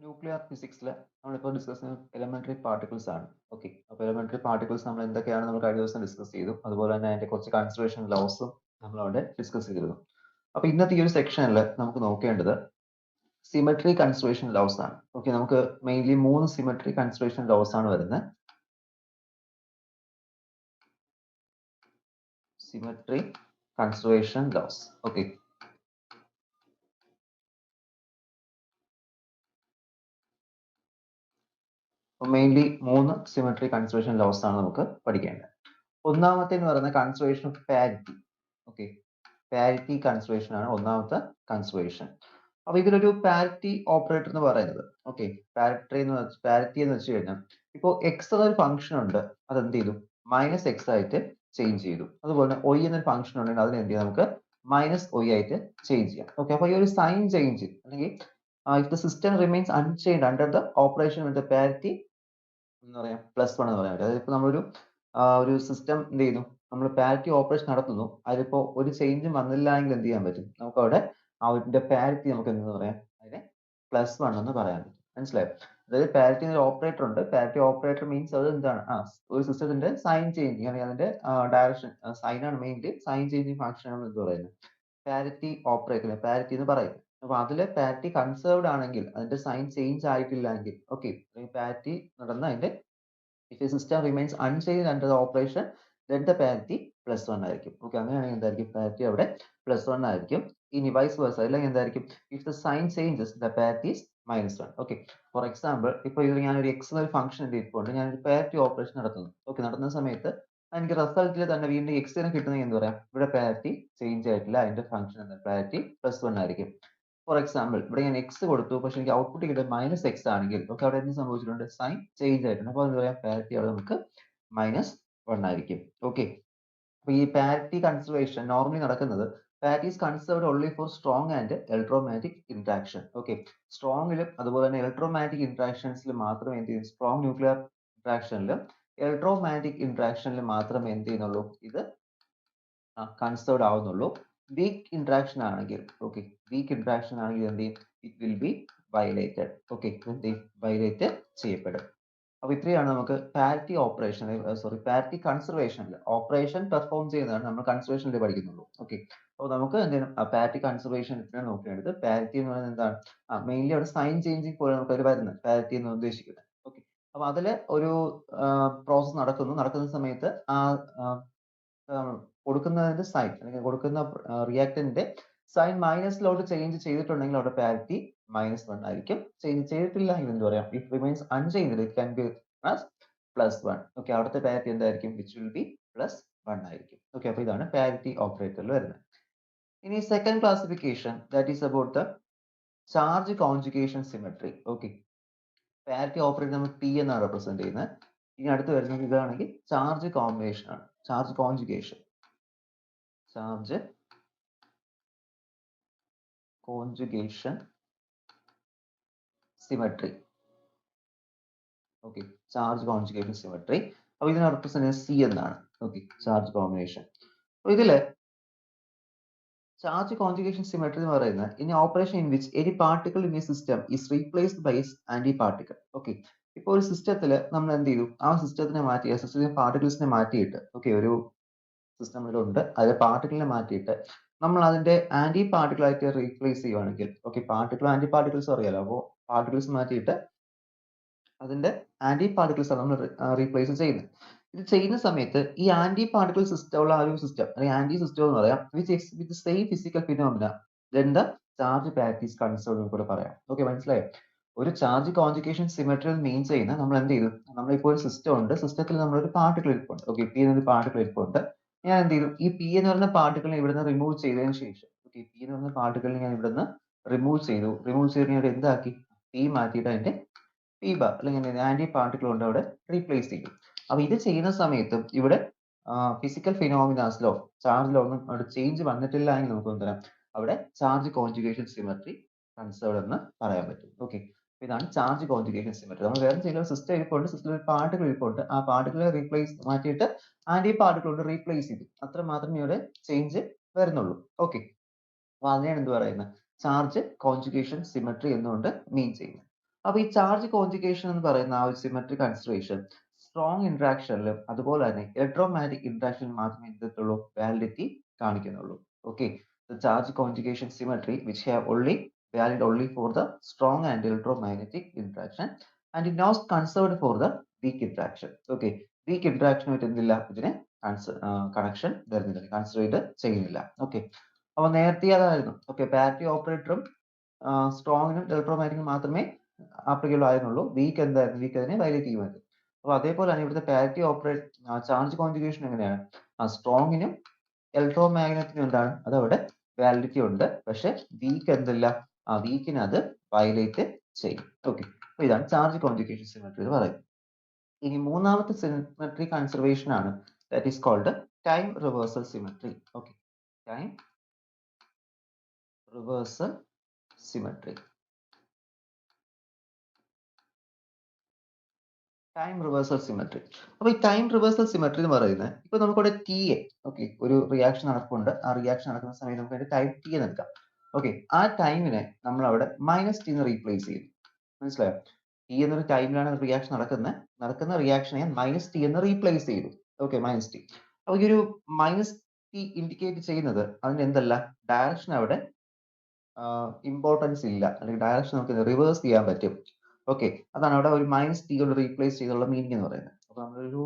Nuclear ഫിസിക്സിൽ നമ്മളിപ്പോൾ discuss ചെയ്യുന്ന elementary particles ആണ്. ഓക്കെ, അപ്പോൾ എലമെന്ററി പാർട്ടിക്കിൾസ് നമ്മൾ എന്തൊക്കെയാണ് നമ്മൾ കഴിഞ്ഞ ദിവസം ഡിസ്കസ് ചെയ്തു. അതുപോലെ തന്നെ അതിന്റെ കുറച്ച് കൺസർവേഷൻ ലോസും നമ്മൾ അവിടെ ഡിസ്കസ് ചെയ്തിരുന്നു. അപ്പോൾ ഇന്നത്തെ ഈ ഒരു സെക്ഷനിൽ നമുക്ക് നോക്കേണ്ടത് സിമെട്രി കൺസർവേഷൻ ലോസ് ആണ്. ഓക്കെ, നമുക്ക് മെയിൻലി 3 സിമെട്രി കൺസർവേഷൻ ലോസ് ആണ് വരുന്നത്. Symmetry conservation loss. Okay, mainly 3 symmetry conservation loss ആണ് നമുക്ക് പഠിക്കേണ്ടത്. ഒന്നാമത്തെ എന്ന് പറയുന്നത് conservation of parity. Okay, parity conservation ആണ് ഒന്നാമത്തെ കൺസർവേഷൻ. അപ്പൊ ഇതിലൊരു പാരിറ്റി ഓപ്പറേറ്റർ എന്ന് പറയുന്നത്, ഓക്കെ, പാരിറ്റി എന്ന് വെച്ച് കഴിഞ്ഞാൽ ഇപ്പോൾ എക്സ് എന്നൊരു ഫംഗ്ഷൻ ഉണ്ട്, അത് എന്ത് ചെയ്തു മൈനസ് എക്സ് ആയിട്ട് ചേഞ്ച് ചെയ്തു. അതുപോലെ തന്നെ ഒയ് എന്നൊരു ഫംഗ്ഷൻ ഉണ്ടെങ്കിൽ അതിന് എന്ത് ചെയ്യാം, നമുക്ക് മൈനസ് ഒയ് ആയിട്ട് ചേഞ്ച് ചെയ്യാം. ഓക്കെ, അപ്പൊ ഈ ഒരു സൈൻ ചേഞ്ച് അല്ലെങ്കിൽ if the system remains unchanged under the operation with the parity എന്ന് പറയാം +1 എന്ന് പറയാൻ പറ്റും. അതായത് ഇപ്പൊ നമ്മളൊരു ഒരു സിസ്റ്റം എന്ത് ചെയ്യുന്നു, നമ്മൾ പാരിറ്റി ഓപ്പറേഷൻ നടത്തുന്നു, അതിലിപ്പോ ഒരു ചേഞ്ചും വന്നില്ല എങ്കിൽ എന്ത് ചെയ്യാൻ പറ്റും, നമുക്ക് അവിടെ അതിന്റെ പാരിറ്റി നമുക്ക് എന്തെന്ന് പറയാം, അതിനെ +1 എന്ന് പറയാൻ പറ്റും. മനസ്സിലായോ? അതായത് പാരിറ്റി എന്നൊരു ഓപ്പറേറ്റർ ഉണ്ട്. പാരിറ്റി ഓപ്പറേറ്റർ മീൻസ് അത് എന്താണ്, ഒരു സിസ്റ്റത്തിന്റെ സൈൻ ചേഞ്ചിങ് അല്ലെങ്കിൽ അതിന്റെ ഡയറക്ഷൻ സൈൻ ആണ് മെയിൻലി. സൈൻ ചേഞ്ചിങ് ഫംഗ്ഷൻ ആണ് എന്ത് പറയുന്നത്, പാരിറ്റി ഓപ്പറേറ്റർ, പാരിറ്റി എന്ന് പറയുന്നത്. അപ്പൊ അതില് പാരിറ്റി കൺസേർവ്ഡ് ആണെങ്കിൽ, അതിന്റെ സൈൻ ചേഞ്ച് ആയിട്ടില്ല എങ്കിൽ, ഓക്കെ, പാരിറ്റി നടന്ന അതിന്റെ if a system remains unchanged under the operation then the parity +1 ആയിരിക്കും. ഓക്കെ, അങ്ങനെയാണെങ്കിൽ എന്തായിരിക്കും, പാരിറ്റി അവിടെ +1 ആയിരിക്കും. ഇനി വൈസ് വേഴ്സ അല്ലെങ്കിൽ എന്തായിരിക്കും, if the sign changes the parity is -1. Okay, for example ഇപ്പോൾ ഇത് ഞാനൊരു എക്സ് എന്നൊരു ഫംഗ്ഷൻ ഇട്ടുകൊണ്ട് ഞാനൊരു പാരിറ്റി ഓപ്പറേഷൻ നടത്തുന്നു. ഓക്കെ, നടത്തുന്ന സമയത്ത് എനിക്ക് റിസൾട്ടിൽ തന്നെ വീണ്ടും എക്സ് തന്നെ കിട്ടുന്നെങ്കിൽ എന്ത് പറയാം, ഇവിടെ പാരിറ്റി ചേഞ്ച് ആയിട്ടില്ല, അതിന്റെ ഫംഗ്ഷൻ എന്താ പാരിറ്റി +1 ആയിരിക്കും. ഫോർ എക്സാമ്പിൾ ഇവിടെ ഞാൻ എക്സ് കൊടുത്തു, പക്ഷെ എനിക്ക് ഔട്ട്പുട്ട് കിട്ടുന്നത് -x ആണെങ്കിൽ, ഓക്കെ, അവിടെ എന്ത് സംഭവിച്ചിട്ടുണ്ട്, സൈൻ ചേഞ്ച് ആയിട്ടുണ്ട്. അപ്പോൾ എന്താ പറയാം, പാരിറ്റി അവിടെ നമുക്ക് -1 ആയിരിക്കും. ഓക്കെ, അപ്പൊ ഈ പാരിറ്റി കൺസർവേഷൻ നോർമലി നടക്കുന്നത്, parity is conserved only for strong and electromagnetic interaction. Okay, സ്ട്രോങ്ങിലും അതുപോലെ തന്നെ ഇലക്ട്രോമാഗ്നറ്റിക് ഇന്ററാക്ഷൻസിൽ മാത്രമേ എന്ത് ചെയ്യും, സ്ട്രോങ് ന്യൂക്ലിയർ ഇന്ററാക്ഷനിലും ഇലക്ട്രോമാഗ്നറ്റിക് ഇന്ററാക്ഷനിൽ മാത്രമേ എന്ത് ചെയ്യുന്നുള്ളൂ, ഇത് കൺസേർവ്ഡ് ആവുന്നുള്ളൂ. വീക്ക് ഇന്ററാക്ഷൻ ആണെങ്കിൽ, ഓക്കെ, വീക്ക് ഇന്ററാക്ഷൻ ആണെങ്കിൽ എന്ത് ചെയ്യും, it will be violated. Okay, എന്ത് ചെയ്യും, വയലേറ്റ് ചെയ്യപ്പെടും. അപ്പൊ ഇത്രയാണ് നമുക്ക് പാരിറ്റി ഓപ്പറേഷൻ, പാരിറ്റി കൺസർവേഷനിൽ ഓപ്പറേഷൻ പെർഫോം ചെയ്യുന്നതാണ് നമ്മൾ കൺസർവേഷനിൽ പഠിക്കുന്നുള്ളൂ. ഓക്കെ, അപ്പോൾ നമുക്ക് എന്ത് ചെയ്യണം, പാരിറ്റി കൺസർവേഷൻ ഇത്രയാണ് നോക്കേണ്ടത്. പാരിറ്റി എന്ന് പറയുന്നത് എന്താണ്, മെയിൻലി അവിടെ സൈൻ ചേഞ്ചിങ് പോലെ നമുക്ക് അതിൽ വരുന്നത് പാരിറ്റി എന്ന് ഉദ്ദേശിക്കുന്നത്. ഓക്കെ, അപ്പൊ അതിൽ ഒരു പ്രോസസ് നടക്കുന്ന സമയത്ത് കൊടുക്കുന്നതിന്റെ സൈൻ അല്ലെങ്കിൽ കൊടുക്കുന്ന റിയാക്ടന്റിന്റെ സൈൻ മൈനസിലോട്ട് ചേഞ്ച് ചെയ്തിട്ടുണ്ടെങ്കിൽ അവിടെ പാരിറ്റി -1 ആയിരിക്കും. ചേഞ്ച് ചെയ്തിട്ടില്ലെങ്കിൽ എന്ത് പറയാം, if remains unchanged it can be +1. Okay, അവിടുത്തെ പാരിറ്റി എന്തായിരിക്കും, വിച്ച് വിൽ ബി +1 ആയിരിക്കും. ഓക്കെ, അപ്പൊ ഇതാണ് പാരിറ്റി ഓപ്പറേറ്ററിൽ വരുന്നത്. ഇനി second classification, that is about the charge conjugation symmetry. Okay, parity operator നമ്മൾ P എന്നാണ് റെപ്രസെന്റ് ചെയ്യുന്നത്. ഇനി അടുത്ത് വരുന്നത് ഇതാണെങ്കിൽ ചാർജ് കോമ്പിനേഷൻ ആണ്, charge conjugation. Charge conjugation symmetry. Okay, charge conjugation symmetry. അപ്പൊ ഇതിനെ റെപ്രസെന്റ് ചെയ്യുന്നത് C എന്നാണ്. Okay, charge combination. അപ്പൊ ഇതില് ചാർജ് കോൺജുഗേഷൻ സിമെട്രി എന്ന് പറയുന്നത് in operation in which any particle in A system is replaced by anti particle. Okay, ഇപ്പോൾ ഒരു സിസ്റ്റത്തിൽ നമ്മൾ എന്ത് ചെയ്തു, ആ സിസ്റ്റത്തിനെ മാറ്റി, ആ സിസ്റ്റത്തിലെ പാർട്ടിക്കിൾസിനെ മാറ്റിയിട്ട്, ഓക്കെ, ഒരു സിസ്റ്റമിലുണ്ട് അതിലെ പാർട്ടിക്കിളിനെ മാറ്റിയിട്ട് നമ്മൾ അതിന്റെ ആന്റി പാർട്ടിക്കിൾ ആയിട്ട് റീപ്ലേസ് ചെയ്യുവാണെങ്കിൽ, ഓക്കെ, പാർട്ടിക്കിൾ ആന്റി പാർട്ടിക്കിൾസ് അറിയാലോ, അപ്പോൾ പാർട്ടിക്കിൾസ് മാറ്റിയിട്ട് അതിന്റെ ആന്റി പാർട്ടിക്കിൾസ് ആണ് നമ്മൾ റീപ്ലേസ് ചെയ്യുന്നത്. ഇത് ചെയ്യുന്ന സമയത്ത് ഈ ആന്റി പാർട്ടിക്കിൾ സിസ്റ്റം ഉള്ള ഒരു സിസ്റ്റം അല്ലെങ്കിൽ ആന്റി സിസ്റ്റം എന്ന് പറയാം, with same physical phenomena then the charge parity is conserved എന്ന് കൂടെ പറയാം. ഓക്കെ, മനസ്സിലായോ? ഒരു ചാർജ് കോൺജുഗേഷൻ സിമെട്രി മീൻ ചെയ്യുന്ന നമ്മൾ എന്ത് ചെയ്തു, നമ്മളിപ്പോൾ ഒരു സിസ്റ്റം ഉണ്ട്, സിസ്റ്റത്തിൽ നമ്മളൊരു പാർട്ടിക്കിൾ ഇരിപ്പുണ്ട്. ഓക്കെ, പി എന്നൊരു പാർട്ടിക്കിൾ ഇരിപ്പുണ്ട്. ഞാൻ എന്ത് ചെയ്തു, ഈ പി എന്ന് പറയുന്ന പാർട്ടിക്കിളിനെ ഇവിടുന്ന് റിമൂവ് ചെയ്തതിന് ശേഷം, ഓക്കെ, പി എന്ന് പറയുന്ന പാർട്ടിക്കിളിനെ ഞാൻ ഇവിടുന്ന് റിമൂവ് ചെയ്തു കഴിഞ്ഞാൽ എന്താക്കി, പി മാറ്റിയിട്ട് അതിന്റെ പി ബാർ അല്ലെങ്കിൽ ആന്റി പാർട്ടിക്കിൾ കൊണ്ട് അവിടെ റീപ്ലേസ് ചെയ്യും. അപ്പൊ ഇത് ചെയ്യുന്ന സമയത്ത് ഇവിടെ ഫിസിക്കൽ ഫിനോമിനാസിലോ ചാർജിലോ ഒന്നും അവിടെ ചേഞ്ച് വന്നിട്ടില്ല എങ്കിൽ നമുക്ക് എന്താ അവിടെ ചാർജ് കോൺജുഗേഷൻ സിമെട്രി കൺസേർവ്ഡ് എന്ന് പറയാൻ പറ്റും. ഓക്കെ, ഇതാണ് ചാർജ് കോൺജുഗേഷൻ സിമെട്രി. നമ്മൾ വേറെ ചെയ്യുന്ന സിസ്റ്റം ഇരിപ്പുണ്ട്, സിസ്റ്റത്തിൽ ഒരു പാർട്ടിക്കിൾ ഇരിപ്പുണ്ട്, ആ പാർട്ടിക്കിളെ റീപ്ലേസ് മാറ്റിയിട്ട് ആന്റി പാർട്ടിക്കിൾ കൊണ്ട് റീപ്ലേസ് ചെയ്തു, അത്ര മാത്രമേ ഇവിടെ ചേഞ്ച് വരുന്നുള്ളൂ. ഓക്കെ, അപ്പൊ അതിനെയാണ് എന്ത് പറയുന്നത്, ചാർജ് കോൺജുഗേഷൻ സിമെട്രി എന്നുകൊണ്ട് മീൻ ചെയ്യുന്നത്. അപ്പൊ ഈ ചാർജ് കോൺജുഗേഷൻ എന്ന് പറയുന്ന ആ ഒരു സിമെട്രി കൺസിഡറേഷൻ സ്ട്രോങ് ഇന്ററാക്ഷനിലും അതുപോലെ തന്നെ ഇലക്ട്രോമാഗ്നറ്റിക് ഇന്ററാക്ഷനിൽ മാത്രമേ എന്തെത്തുള്ളൂ വാലിഡിറ്റി കാണിക്കുന്നുള്ളൂ. Okay, the charge conjugation symmetry which have only valid only for the strong and electromagnetic interaction and it not conserved for the weak interaction. Okay, weak interaction ആയിട്ട് എന്തില്ല, ഇതിനെ connection തരുന്നില്ല, കൺസിഡർ ചെയ്യുന്നില്ല. Okay, അപ്പൊ നേരത്തെ അതായിരുന്നു. Okay, parity ഓപ്പറേറ്ററും സ്ട്രോങ്ങിനും ഇലക്ട്രോമാഗ്നറ്റിക്കും മാത്രമേ applicable ആയിരുന്നുള്ളൂ. Week എന്തായിരുന്നു, വീക്ക് അതിനെ വയലേറ്റ് ചെയ്യുമായിരുന്നു. അപ്പൊ അതേപോലെയാണ് ഇവിടുത്തെ പാരിറ്റി ഓപ്പറേറ്റ് ചാർജ് കോൺജുഗേഷൻ എങ്ങനെയാണ്, സ്ട്രോങ്ങിനും ഇലക്ട്രോമാഗ്നറ്റിനും എന്താണ്, അതവിടെ വാലിഡിറ്റി ഉണ്ട്. പക്ഷെ വീക്ക് എന്തില്ല, ആ വീക്കിന് അത് വയലേറ്റ് ചെയ്യും. ഓക്കെ, അപ്പൊ ഇതാണ് ചാർജ് കോൺജുഗേഷൻ സിമെട്രി എന്ന് പറയുന്നത്. ഇനി മൂന്നാമത്തെ സിമെട്രി കൺസർവേഷൻ ആണ്, that is called time reversal symmetry. Okay, time reversal symmetry. Time reversal symmetry. അപ്പൊ ഈ ടൈം റിവേഴ്സൽ സിമെട്രി എന്ന് പറയുന്നത്, ഇപ്പൊ നമുക്കിവിടെ ടി എ, ഓക്കെ, ഒരു റിയാക്ഷൻ നടക്കുന്നുണ്ട്. ആ റിയാക്ഷൻ നടക്കുന്ന സമയത്ത് നമുക്ക് അതിന്റെ ടൈം ടി എന്ന് എടുക്കാം. ഓക്കെ, ആ ടൈമിനെ നമ്മൾ അവിടെ മൈനസ് ടി എന്ന് റീപ്ലേസ് ചെയ്യും. മനസ്സിലായോ? ടി എന്നൊരു ടൈമിലാണ് റിയാക്ഷൻ നടക്കുന്ന റിയാക്ഷനെ മൈനസ് ടി എന്ന് റീപ്ലേസ് ചെയ്തു. Okay, minus T. അപ്പൊ ഈ ഒരു മൈനസ് ടി ഇൻഡിക്കേറ്റ് ചെയ്യുന്നത് അതിന്റെ എന്തല്ല, ഡയറക്ഷൻ അവിടെ ഇമ്പോർട്ടൻസ് ഇല്ല, അല്ലെങ്കിൽ ഡയറക്ഷൻ നമുക്ക് റിവേഴ്സ് ചെയ്യാൻ പറ്റും. ഓക്കെ, അതാണ് അവിടെ ഒരു മൈനസ് ടി കൊണ്ട് റീപ്ലേസ് ചെയ്തുള്ള മീനിങ് എന്ന് പറയുന്നത്. അപ്പൊ നമ്മളൊരു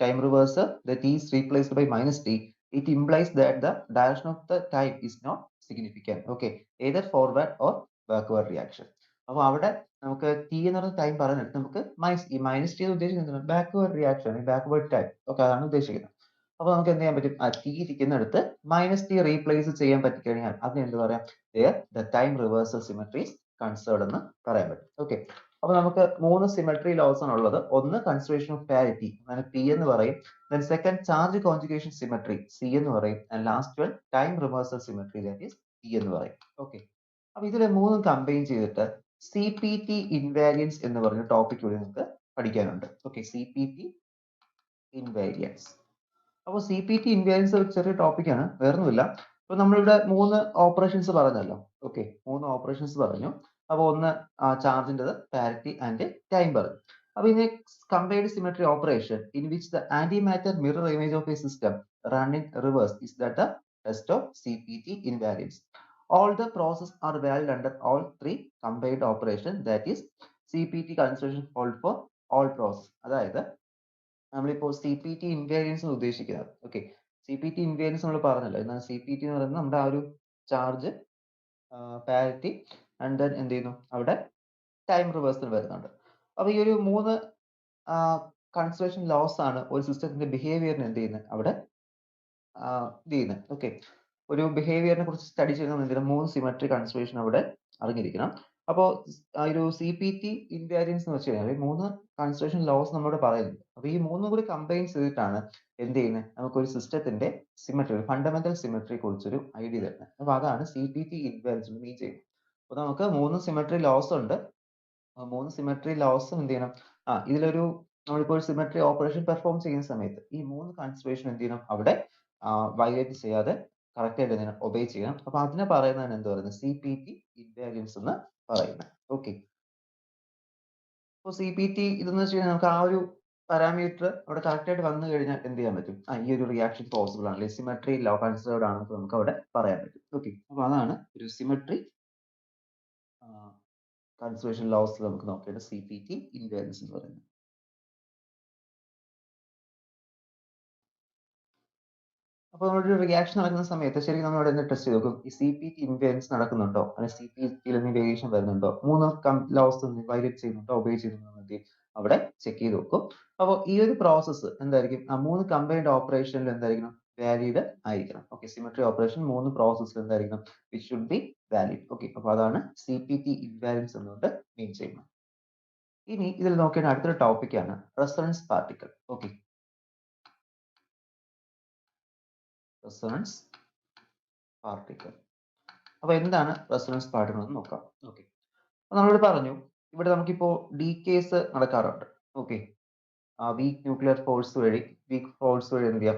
time reverse the T is replaced by minus T, it implies that the direction of the time is not significant. Okay, either forward or backward reaction. അപ്പൊ അവിടെ നമുക്ക് ടി എന്ന് പറയുന്ന ടൈം പറഞ്ഞിട്ട് നമുക്ക് ഈ മൈനസ് ടി എന്ന് ഉദ്ദേശിക്കുന്നത് backward reaction, backward time. Okay, അതാണ് ഉദ്ദേശിക്കുന്നത്. അപ്പൊ നമുക്ക് എന്ത് ചെയ്യാൻ പറ്റും, ആ ടി ഇരിക്കുന്നിടത്ത് മൈനസ് ടി റീപ്ലേസ് ചെയ്യാൻ പറ്റിക്കഴിഞ്ഞാൽ അതിന് എന്ത് പറയാം, the time reversal symmetry is conserved എന്ന് പറയാൻ പറ്റും. ഓക്കെ, അപ്പൊ നമുക്ക് 3 സിമെട്രി ലോസ് ആണ് ഉള്ളത്. ഒന്ന് കൺസർവേഷൻ ഓഫ് പാരിറ്റി, അങ്ങനെ പി എന്ന് പറയും. then second charge conjugation symmetry, C എന്ന് പറയും. and last one time reversal symmetry, that is T എന്ന് പറയും. ഓക്കെ, അപ്പൊ ഇതിലെ മൂന്നും കമ്പൈൻ ചെയ്തിട്ട് സി പി ടി ഇൻവാരിയൻസ് എന്ന് പറഞ്ഞ ടോപ്പിക് കൂടി നമുക്ക് പഠിക്കാനുണ്ട്. Okay, C P T invariance. അപ്പോൾ സി പി ടി ഇൻവാരിയൻസ് ഒരു ചെറിയ ടോപ്പിക്കാണ്, വേറൊന്നുമില്ല. ഇപ്പൊ നമ്മളിവിടെ 3 ഓപ്പറേഷൻസ് പറഞ്ഞല്ലോ. ഓക്കെ, 3 ഓപ്പറേഷൻസ് പറഞ്ഞു. അപ്പൊ ഒന്ന് ചാർജിൻ്റെത്, പാരിറ്റി ആൻഡ് ടൈം പറഞ്ഞു. അപ്പൊ ഇനി compared symmetry operation in which the antimatter mirror image of a system run in reverse is that the test of C P T invariance. all the process are valid under all 3 combined operation, that is CPT consideration hold for all process. അതായത് നമ്മളിപ്പോൾ C P T invariance ഉദ്ദേശിക്കുന്നത്. Okay, C P T invariance നമ്മൾ പറഞ്ഞല്ലോ. എന്നാൽ C P T എന്ന് പറയുന്നത് നമ്മുടെ ആ ഒരു ചാർജ്, പാരിറ്റി ആൻഡ് ദെൻ എന്ത് ചെയ്യുന്നു, അവിടെ ടൈം റിവേഴ്സൽ വരുന്നുണ്ട്. അപ്പൊ ഈ ഒരു 3 കൺസർവേഷൻ ലോസ് ആണ് ഒരു സിസ്റ്റത്തിന്റെ ബിഹേവിയറിന് എന്ത് ചെയ്യുന്നത്, അവിടെ ഇത് ചെയ്യുന്നത്. ഓക്കെ, ഒരു ബിഹേവിയറിനെ കുറിച്ച് സ്റ്റഡി ചെയ്യുന്ന 3 സിമെട്രി കൺസർവേഷൻ അവിടെ അറിഞ്ഞിരിക്കണം. അപ്പോൾ ഒരു സി പി ടി ഇൻവാരിയൻസ് എന്ന് വെച്ച് കഴിഞ്ഞാൽ 3 കൺസർവേഷൻ ലോസ് നമ്മളിവിടെ പറയുന്നുണ്ട്. അപ്പൊ ഈ 3 കൂടി കമ്പൈൻ ചെയ്തിട്ടാണ് എന്ത് ചെയ്യുന്നത്, നമുക്കൊരു സിസ്റ്റത്തിന്റെ സിമെട്രി, ഫണ്ടമെന്റൽ സിമെട്രിയെ കുറിച്ചൊരു ഐഡിയ തരുന്നത്. അപ്പൊ അതാണ് സി പി ടി ഇൻവാരിയൻസ് മീൻ ചെയ്യുന്നത്. അപ്പൊ നമുക്ക് 3 സിമെട്രി ലോസ് ഉണ്ട്. 3 സിമെട്രി ലോസ് എന്ത് ചെയ്യണം, ഇതിലൊരു നമ്മളിപ്പോൾ ഒരു സിമെട്രി ഓപ്പറേഷൻ പെർഫോം ചെയ്യുന്ന സമയത്ത് ഈ 3 കൺസർവേഷൻ എന്ത് ചെയ്യണം, അവിടെ വയലേറ്റ് ചെയ്യാതെ കറക്റ്റ് ആയിട്ട് എന്ത് ചെയ്യണം, ഒബേ ചെയ്യണം. അപ്പൊ അതിനെ പറയുന്നതാണ് എന്ത് പറയുന്നത്, സി പി ടി ഇൻവാരിയൻസ് എന്ന് പറയുന്നത്. ഓക്കെ, അപ്പോൾ സി പി ടി ഇതെന്ന് വെച്ച് കഴിഞ്ഞാൽ നമുക്ക് ആ ഒരു പാരാമീറ്റർ അവിടെ കറക്റ്റ് ആയിട്ട് വന്നു കഴിഞ്ഞാൽ എന്ത് ചെയ്യാൻ പറ്റും, ഈ ഒരു റിയാക്ഷൻ പോസിബിൾ ആണ്, അല്ലെങ്കിൽ സിമെട്രി ലോ കൺസേർവ്ഡ് ആണെന്ന് നമുക്ക് അവിടെ പറയാൻ പറ്റും. ഓക്കെ, അപ്പൊ അതാണ് ഒരു സിമെട്രി കൺസർവേഷൻ ലോസ് നമുക്ക് നോക്കിയിട്ട് സി പി ടി ഇൻവാരിയൻസ് എന്ന് പറയുന്നത്. അപ്പോൾ നമ്മളൊരു റിയാക്ഷൻ നടക്കുന്ന സമയത്ത് ശരിക്കും നമ്മൾ അവിടെ ടെസ്റ്റ് ചെയ്ത് നോക്കും, ഈ സി പി ടി ഇൻവാരിയൻസ് നടക്കുന്നുണ്ടോ, അല്ലെങ്കിൽ സി പി ടിയിൽ എന്തെങ്കിലും വേരിയേഷൻ വരുന്നുണ്ടോ, 3 ലോസ് വയലേറ്റ് ചെയ്യുന്നുണ്ടോ, ഒബേ ചെയ്യുന്നുണ്ടോ അവിടെ ചെക്ക് ചെയ്ത് നോക്കും. അപ്പോൾ ഈ ഒരു പ്രോസസ്സ് എന്തായിരിക്കും, ആ 3 കമ്പൈൻഡ് ഓപ്പറേഷനിൽ എന്തായിരിക്കണം, വാലിഡ് ആയിരിക്കണം. ഓക്കെ, സിമെട്രി ഓപ്പറേഷൻ 3 പ്രോസസ്സിൽ എന്തായിരിക്കണം, which should be valid. Okay, അപ്പോൾ അതാണ് സി പി ടി ഇൻവാരിയൻസ് എന്നുകൊണ്ട് മീൻ ചെയ്യുന്നത്. ഇനി ഇതിൽ നോക്കിയാൽ അടുത്തൊരു ടോപ്പിക്കാണ് resonance particle. Okay, resonance particle. അപ്പൊ എന്താണ് റെസൊണൻസ് പാർട്ടിക്കിൾ എന്ന് നോക്കാം. ഓക്കെ, നമ്മളോട് പറഞ്ഞു ഇവിടെ നമുക്കിപ്പോ ഡീകേസ് നടക്കാറുണ്ട്. ഓക്കെ, വീക്ക് ന്യൂക്ലിയർ ഫോഴ്സ് വഴി എന്ത് ചെയ്യാം,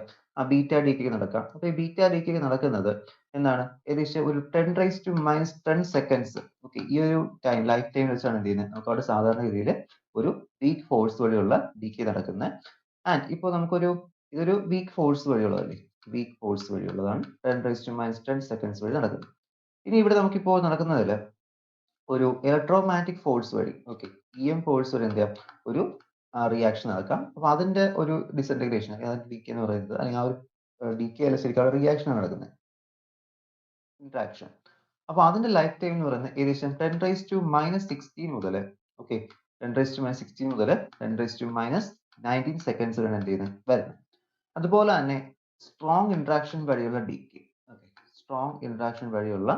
ബീറ്റ ഡീകേ നടക്കാം. അപ്പൊ ഈ ബീറ്റ ഡീകേ നടക്കുന്നത് എന്താണ് ഏകദേശം ഒരു 10⁻⁻10 സെക്കൻഡ്സ്. ഓക്കെ, ഈ ഒരു ടൈം ലൈഫ് ടൈം വെച്ചാണ് എന്ത് ചെയ്യുന്നത് നമുക്ക് അവിടെ സാധാരണ രീതിയിൽ ഒരു വീക്ക് ഫോഴ്സ് വഴിയുള്ള ഡീകേ നടക്കുന്നത്. ആൻഡ് ഇപ്പോൾ നമുക്കൊരു ഇതൊരു വീക്ക് ഫോഴ്സ് വഴിയുള്ളതല്ലേ, വീക്ക് ഫോഴ്സ് വഴിയുള്ളതാണ് 10⁻10 സെക്കൻഡ്സ് വഴി നടക്കുന്നത്. ഇനി ഇവിടെ നമുക്കിപ്പോൾ നടക്കുന്നതിൽ ഒരു ഇലക്ട്രോമാഗ്നറ്റിക് ഫോഴ്സ് വഴി, ഓക്കെ, EM ഫോഴ്സ് വഴി എന്ത് ചെയ്യാം ഒരു റിയാക്ഷൻ നടക്കാം. അപ്പൊ അതിന്റെ ഒരു ഡിസഇന്റഗ്രേഷൻ ഡീകേ എന്ന് പറയുന്നത്, അല്ലെങ്കിൽ ആ ഒരു ഡീകേ അല്ല ശരിക്കും റിയാക്ഷൻ ആണ് നടക്കുന്നത്, ഇന്ററാക്ഷൻ. അപ്പൊ അതിന്റെ ലൈഫ് ടൈം എന്ന് പറയുന്നത് ഏകദേശം 10⁻16 മുതൽ, ഓക്കെ, 10⁻16 മുതൽ 10⁻19 സെക്കൻഡ്സ് വരെ എന്ത് ചെയ്യുന്നത് വരുന്നത്. അതുപോലെ തന്നെ സ്ട്രോങ് ഇന്ററാക്ഷൻ വഴിയുള്ള ഡീകേ, ഓക്കെ, സ്ട്രോങ് ഇന്ററാക്ഷൻ വഴിയുള്ള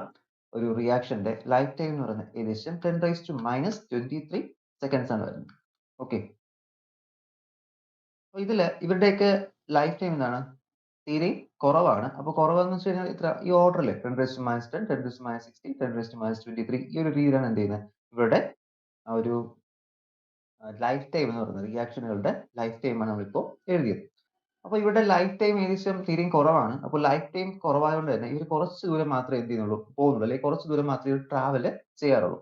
ഒരു റിയാക്ഷന്റെ ലൈഫ് ടൈം എന്ന് പറയുന്നത് ഏകദേശം 10⁻23 സെക്കൻഡ്സ് ആണ് വരുന്നത്. ഓക്കെ, അപ്പൊ ഇതില് ഇവരുടെയൊക്കെ ലൈഫ് ടൈം എന്താണ് തീരെ കുറവാണ്. അപ്പൊ കുറവെന്ന് വെച്ച് കഴിഞ്ഞാൽ ഇത്ര ഈ ഓർഡറിൽ 10⁻10, 10⁻16, 10⁻23 ഈ ഒരു രീതിയിലാണ് എന്ത് ചെയ്യുന്നത് ഇവരുടെ ആ ഒരു ലൈഫ് ടൈം എന്ന് പറയുന്നത്, റിയാക്ഷനുകളുടെ ലൈഫ് ടൈമാണ് നമ്മളിപ്പോൾ എഴുതിയത്. അപ്പൊ ഇവരുടെ ലൈഫ് ടൈം ഏകദേശം തീരെയും കുറവാണ്. അപ്പോൾ ലൈഫ് ടൈം കുറവായതുകൊണ്ട് തന്നെ ഇവർ കുറച്ച് ദൂരം മാത്രമേ എന്ത് ചെയ്യുന്നുള്ളൂ പോകുന്നുള്ളൂ, അല്ലെങ്കിൽ കുറച്ച് ദൂരം മാത്രമേ ഇവർ ട്രാവൽ ചെയ്യാറുള്ളൂ.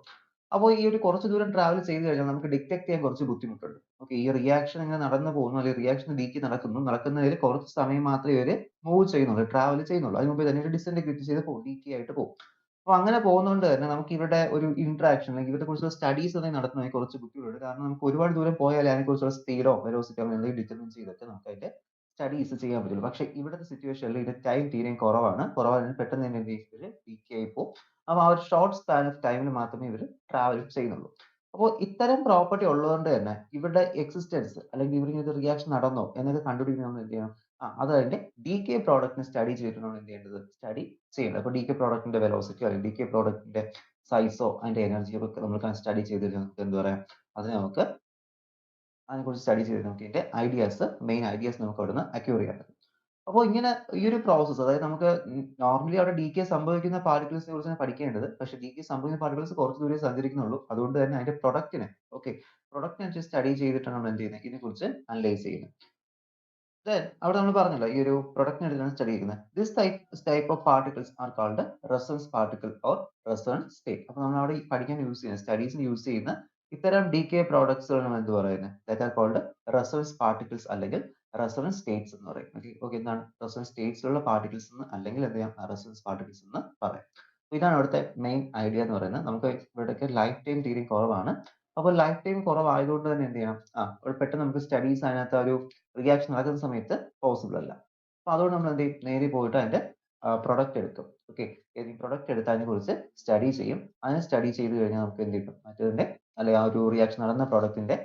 അപ്പോൾ ഈ ഒരു കുറച്ച് ദൂരം ട്രാവൽ ചെയ്ത് കഴിഞ്ഞാൽ നമുക്ക് ഡിറ്റക്ട് ചെയ്യാൻ കുറച്ച് ബുദ്ധിമുട്ടുണ്ട്. ഓക്കെ, ഈ റിയാക്ഷൻ ഇങ്ങനെ നടന്നു പോകുന്നു, അല്ലെങ്കിൽ റിയാക്ഷൻ ഡീകേ നടക്കുന്നതിൽ കുറച്ച് സമയം മാത്രമേ ഇവര് മൂവ് ചെയ്യുന്നുള്ളൂ, ട്രാവൽ ചെയ്യുന്നുള്ളൂ. അതിന് മുമ്പ് തന്നെ ഒരു ഡിസഇന്റഗ്രേറ്റ് ചെയ്ത് പോകും, ഡീകേ ആയിട്ട് പോകും. അപ്പൊ അങ്ങനെ പോകുന്നതുകൊണ്ട് തന്നെ നമുക്ക് ഇവരുടെ ഒരു ഇന്ററാക്ഷൻ, അല്ലെങ്കിൽ ഇവരെ കുറിച്ചുള്ള സ്റ്റഡീസ് ഒന്നും നടത്തുന്നതിന് കുറച്ച് ബുദ്ധിമുട്ടുണ്ട്. കാരണം നമുക്ക് ഒരുപാട് ദൂരം പോയാൽ അതിനെക്കുറിച്ചുള്ള സ്പീഡോ വെലോസിറ്റിയോ അങ്ങനെ എന്തെങ്കിലും ഡിറ്റർമിൻ ചെയ്തിട്ട് നമുക്ക് അതിന്റെ സ്റ്റഡീസ് ചെയ്യാൻ പറ്റുള്ളൂ. പക്ഷെ ഇവിടുത്തെ സിറ്റുവേഷനിൽ ഇതിന്റെ ടൈം തീരെയും കുറവാണ് പെട്ടെന്ന് തന്നെ എന്ത് ചെയ്യും ഡീകേ ആയി പോകും. അപ്പൊ ആ ഒരു ഷോർട്ട് സ്പാൻ ഓഫ് ടൈമിൽ മാത്രമേ ഇവർ ട്രാവൽ ചെയ്യുന്നുള്ളൂ. അപ്പോൾ ഇത്തരം പ്രോപ്പർട്ടി ഉള്ളതുകൊണ്ട് തന്നെ ഇവരുടെ എക്സിസ്റ്റൻസ്, അല്ലെങ്കിൽ ഇവർക്ക് റിയാക്ഷൻ നടന്നോ എന്നൊക്കെ കണ്ടുപിടിക്കണം നമ്മൾ എന്ത് ചെയ്യണം, അത് അതിന്റെ ഡീകേ പ്രോഡക്റ്റിനെ സ്റ്റഡി ചെയ്തിട്ട് നമ്മൾ എന്ത് ചെയ്യേണ്ടത് സ്റ്റഡി ചെയ്യേണ്ടത്. അപ്പൊ ഡീകേ പ്രോഡക്റ്റിന്റെ വെലോസിറ്റിയോ അല്ലെങ്കിൽ ഡീകേ പ്രോഡക്റ്റിന്റെ സൈസോ അതിന്റെ എനർജിയോ ഒക്കെ നമ്മൾ സ്റ്റഡി ചെയ്തിട്ട് നമുക്ക് എന്താ പറയാ അതിനെ നമുക്ക് അതിനെക്കുറിച്ച് സ്റ്റഡി ചെയ്ത് നമുക്ക് ഇതിന്റെ മെയിൻ ഐഡിയാസ് നമുക്ക് അവിടെ നിന്ന് അക്യൂർ ചെയ്യാൻ പറ്റും. അപ്പോൾ ഇങ്ങനെ ഈ ഒരു പ്രോസസ്സ്, അതായത് നമുക്ക് നോർമലി അവിടെ ഡീകേ സംഭവിക്കുന്ന പാർട്ടിക്കിൾസിനെ കുറിച്ചാണ് പഠിക്കേണ്ടത്. പക്ഷേ ഡീകേ സംഭവിക്കുന്ന പാർട്ടിക്കിൾസ് കുറച്ച് ദൂരെ സഞ്ചരിക്കുന്നുള്ളൂ. അതുകൊണ്ട് തന്നെ അതിന്റെ പ്രൊഡക്റ്റിനെ, ഓക്കെ, പ്രൊഡക്റ്റിനനുസരിച്ച് സ്റ്റഡി ചെയ്തിട്ടാണ് നമ്മൾ എന്ത് ചെയ്യുന്നത് ഇതിനെക്കുറിച്ച് അനലൈസ് ചെയ്യുന്നത്. Then അവിടെ നമ്മൾ പറഞ്ഞല്ലോ ഈ ഒരു പ്രൊഡക്റ്റിനെ എടുത്താണ് സ്റ്റഡി ചെയ്യുന്നത്. This type of particles are called resonance particle or resonance state. അപ്പോൾ നമ്മൾ അവിടെ പഠിക്കാൻ യൂസ് ചെയ്യുന്ന സ്റ്റഡീസിന് യൂസ് ചെയ്യുന്ന ഇത്തരം ഡീകേ പ്രോഡക്ട്സുകൾ നമ്മൾ എന്ത് പറയുന്നത്, that are called resonance particles അല്ലെങ്കിൽ റെസൊണൻസ് സ്റ്റേറ്റ്സ് എന്ന് പറയും. ഓക്കെ, എന്താണ് റെസൊണൻസ് സ്റ്റേറ്റ്സിലുള്ള പാർട്ടിക്കിൾസ് എന്ന്, അല്ലെങ്കിൽ എന്ത് ചെയ്യാം റെസൊണൻസ് പാർട്ടിക്കിൾസ് എന്ന് പറയാം. ഇതാണ് അവിടുത്തെ മെയിൻ ഐഡിയ എന്ന് പറയുന്നത്. നമുക്ക് ഇവിടെയൊക്കെ ലൈഫ് ടൈം തീരെ കുറവാണ്. അപ്പോൾ ലൈഫ് ടൈം കുറവായതുകൊണ്ട് തന്നെ എന്ത് ചെയ്യണം, പെട്ടെന്ന് നമുക്ക് സ്റ്റഡീസ് അതിനകത്ത് ഒരു റിയാക്ഷൻ നടക്കുന്ന സമയത്ത് പോസിബിൾ അല്ല. അപ്പൊ അതുകൊണ്ട് നമ്മൾ എന്ത് ചെയ്യും, നേരെ പോയിട്ട് അതിന്റെ പ്രൊഡക്റ്റ് എടുക്കും. ഓക്കെ, പ്രൊഡക്റ്റ് എടുത്ത് അതിനെ കുറിച്ച് സ്റ്റഡി ചെയ്യും. അതിനെ സ്റ്റഡി ചെയ്ത് കഴിഞ്ഞാൽ നമുക്ക് എന്ത് കിട്ടും, മറ്റേതിന്റെ അല്ലെങ്കിൽ ആ ഒരു റിയാക്ഷൻ നടന്ന പ്രൊഡക്റ്റിന്റെ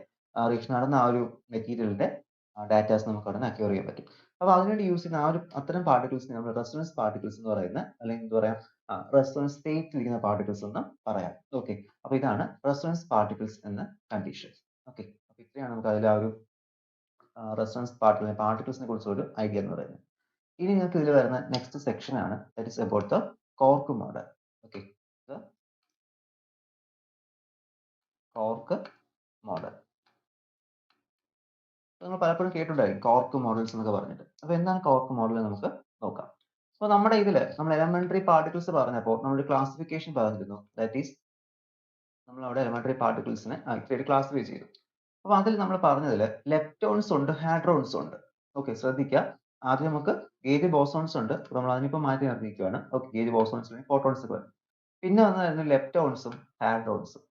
റിയാക്ഷൻ നടന്ന ആ ഒരു മെറ്റീരിയലിന്റെ ഡാറ്റാസ് നമുക്ക് അവിടെ നിന്ന് അക്യൂർ ചെയ്യാൻ പറ്റും. അപ്പൊ അതിനുവേണ്ടി യൂസ് ചെയ്യുന്ന അത്തരം പാർട്ടിക്കിൾസിനെ നമ്മൾ റെസൊണൻസ് പാർട്ടിക്കിൾസ് എന്ന് പറയുന്നത്, അല്ലെങ്കിൽ എന്താ പറയാ റെസൊണൻസ് സ്റ്റേറ്റിൽ ഇരിക്കുന്ന പാർട്ടിക്കിൾസ് എന്ന് പറയാം. ഓക്കെ, അപ്പൊ ഇതാണ് റെസൊണൻസ് പാർട്ടിക്കിൾസ് എന്ന കണ്ടീഷൻ. ഓക്കെ, അപ്പൊ ഇത്രയാണ് നമുക്ക് അതിൽ ആ ഒരു റെസൊണൻസ് പാർട്ടിക്കിൾസിനെ കുറിച്ചുള്ള ഒരു ഐഡിയ എന്ന് പറയുന്നത്. ഇനി നിങ്ങൾക്ക് ഇതിൽ വരുന്ന നെക്സ്റ്റ് സെക്ഷൻ ആണ്, that is about the cork model. Okay, cork model നിങ്ങൾ പലപ്പോഴും കേട്ടിട്ടുണ്ടായിരിക്കും കോർക്ക് മോഡൽസ് എന്നൊക്കെ പറഞ്ഞിട്ട്. അപ്പൊ എന്താണ് കോർക്ക് മോഡൽ നമുക്ക് നോക്കാം. അപ്പൊ നമ്മുടെ ഇതില് നമ്മൾ എലമെന്ററി പാർട്ടിക്കിൾസ് പറഞ്ഞപ്പോൾ നമ്മൾ ക്ലാസിഫിക്കേഷൻ പറഞ്ഞിരുന്നു, ദാറ്റ് ഈസ് നമ്മൾ അവിടെ എലമെന്ററി പാർട്ടിക്കിൾസിനെ ക്ലാസിഫൈ ചെയ്തു. അപ്പൊ അതിൽ നമ്മൾ പറഞ്ഞതിൽ ലെപ്റ്റോൺസ് ഉണ്ട്, ഹാഡ്രോൺസ് ഉണ്ട്. ഓക്കെ, ശ്രദ്ധിക്കുക. ആദ്യം നമുക്ക് ഗേജ് ബോസോൺസ് ഉണ്ട്, നമ്മൾ അതിനിപ്പോൾ മാറ്റി നിർത്തിയിരിക്കുകയാണ്. ഓക്കെ, ഗേജ് ബോസോൺസ് ഫോട്ടോൺസ് ഒക്കെ വരും. പിന്നെ വന്നതായിരുന്നു ലെപ്റ്റോൺസും ഹാഡ്രോൺസും.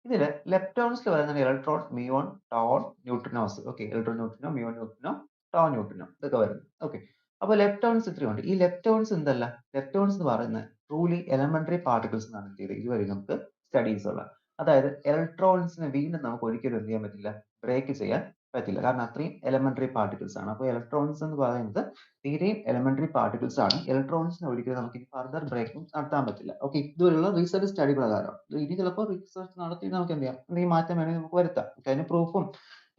ഇതില് ലെപ്റ്റോൺസിൽ വരുന്ന electron, muon, tauon, neutrinos. Okay, electron neutrino, muon neutrino, tauon neutrino ഇതൊക്കെ വരുന്നു. ഓക്കെ, അപ്പൊ ലെപ്റ്റോൺസ് ഇത്രയുണ്ട്. ഈ ലെപ്റ്റോൺസ് എന്തല്ല, ലെപ്റ്റോൺസ് എന്ന് പറയുന്നത് ട്രൂലി എലമെന്ററി പാർട്ടിക്കിൾസ് എന്നാണ് എന്ത് ചെയ്തത് ഇതുവരെ നമുക്ക് സ്റ്റഡീസ് ഉള്ള. അതായത് ഇലക്ട്രോൺസിനെ വീണ്ടും നമുക്ക് ഒരിക്കലും എന്ത് ചെയ്യാൻ പറ്റില്ല, ബ്രേക്ക് ചെയ്യാൻ പറ്റില്ല. കാരണം അത്രയും എലമെന്ററി പാർട്ടിക്കിൾസ് ആണ്. അപ്പോൾ ഇലക്ട്രോൺസ് എന്ന് പറയുന്നത് തീരെയും എലമെന്ററി പാർട്ടിക്കിൾസ് ആണ്. ഇലക്ട്രോൺസിനെ ഒരിക്കലും നമുക്ക് ഇനി ഫർദർ ബ്രേക്കിംഗ് നടത്താൻ പറ്റില്ല. ഓക്കെ, ഇതുവരെയുള്ള റിസർച്ച് സ്റ്റഡി പ്രകാരം. ഇനി ചിലപ്പോൾ റിസർച്ച് നടത്തി നമുക്ക് എന്ത് ചെയ്യാം, എന്തെങ്കിലും മാറ്റം വേണമെങ്കിൽ നമുക്ക് വരുത്താം. അതിന് പ്രൂഫും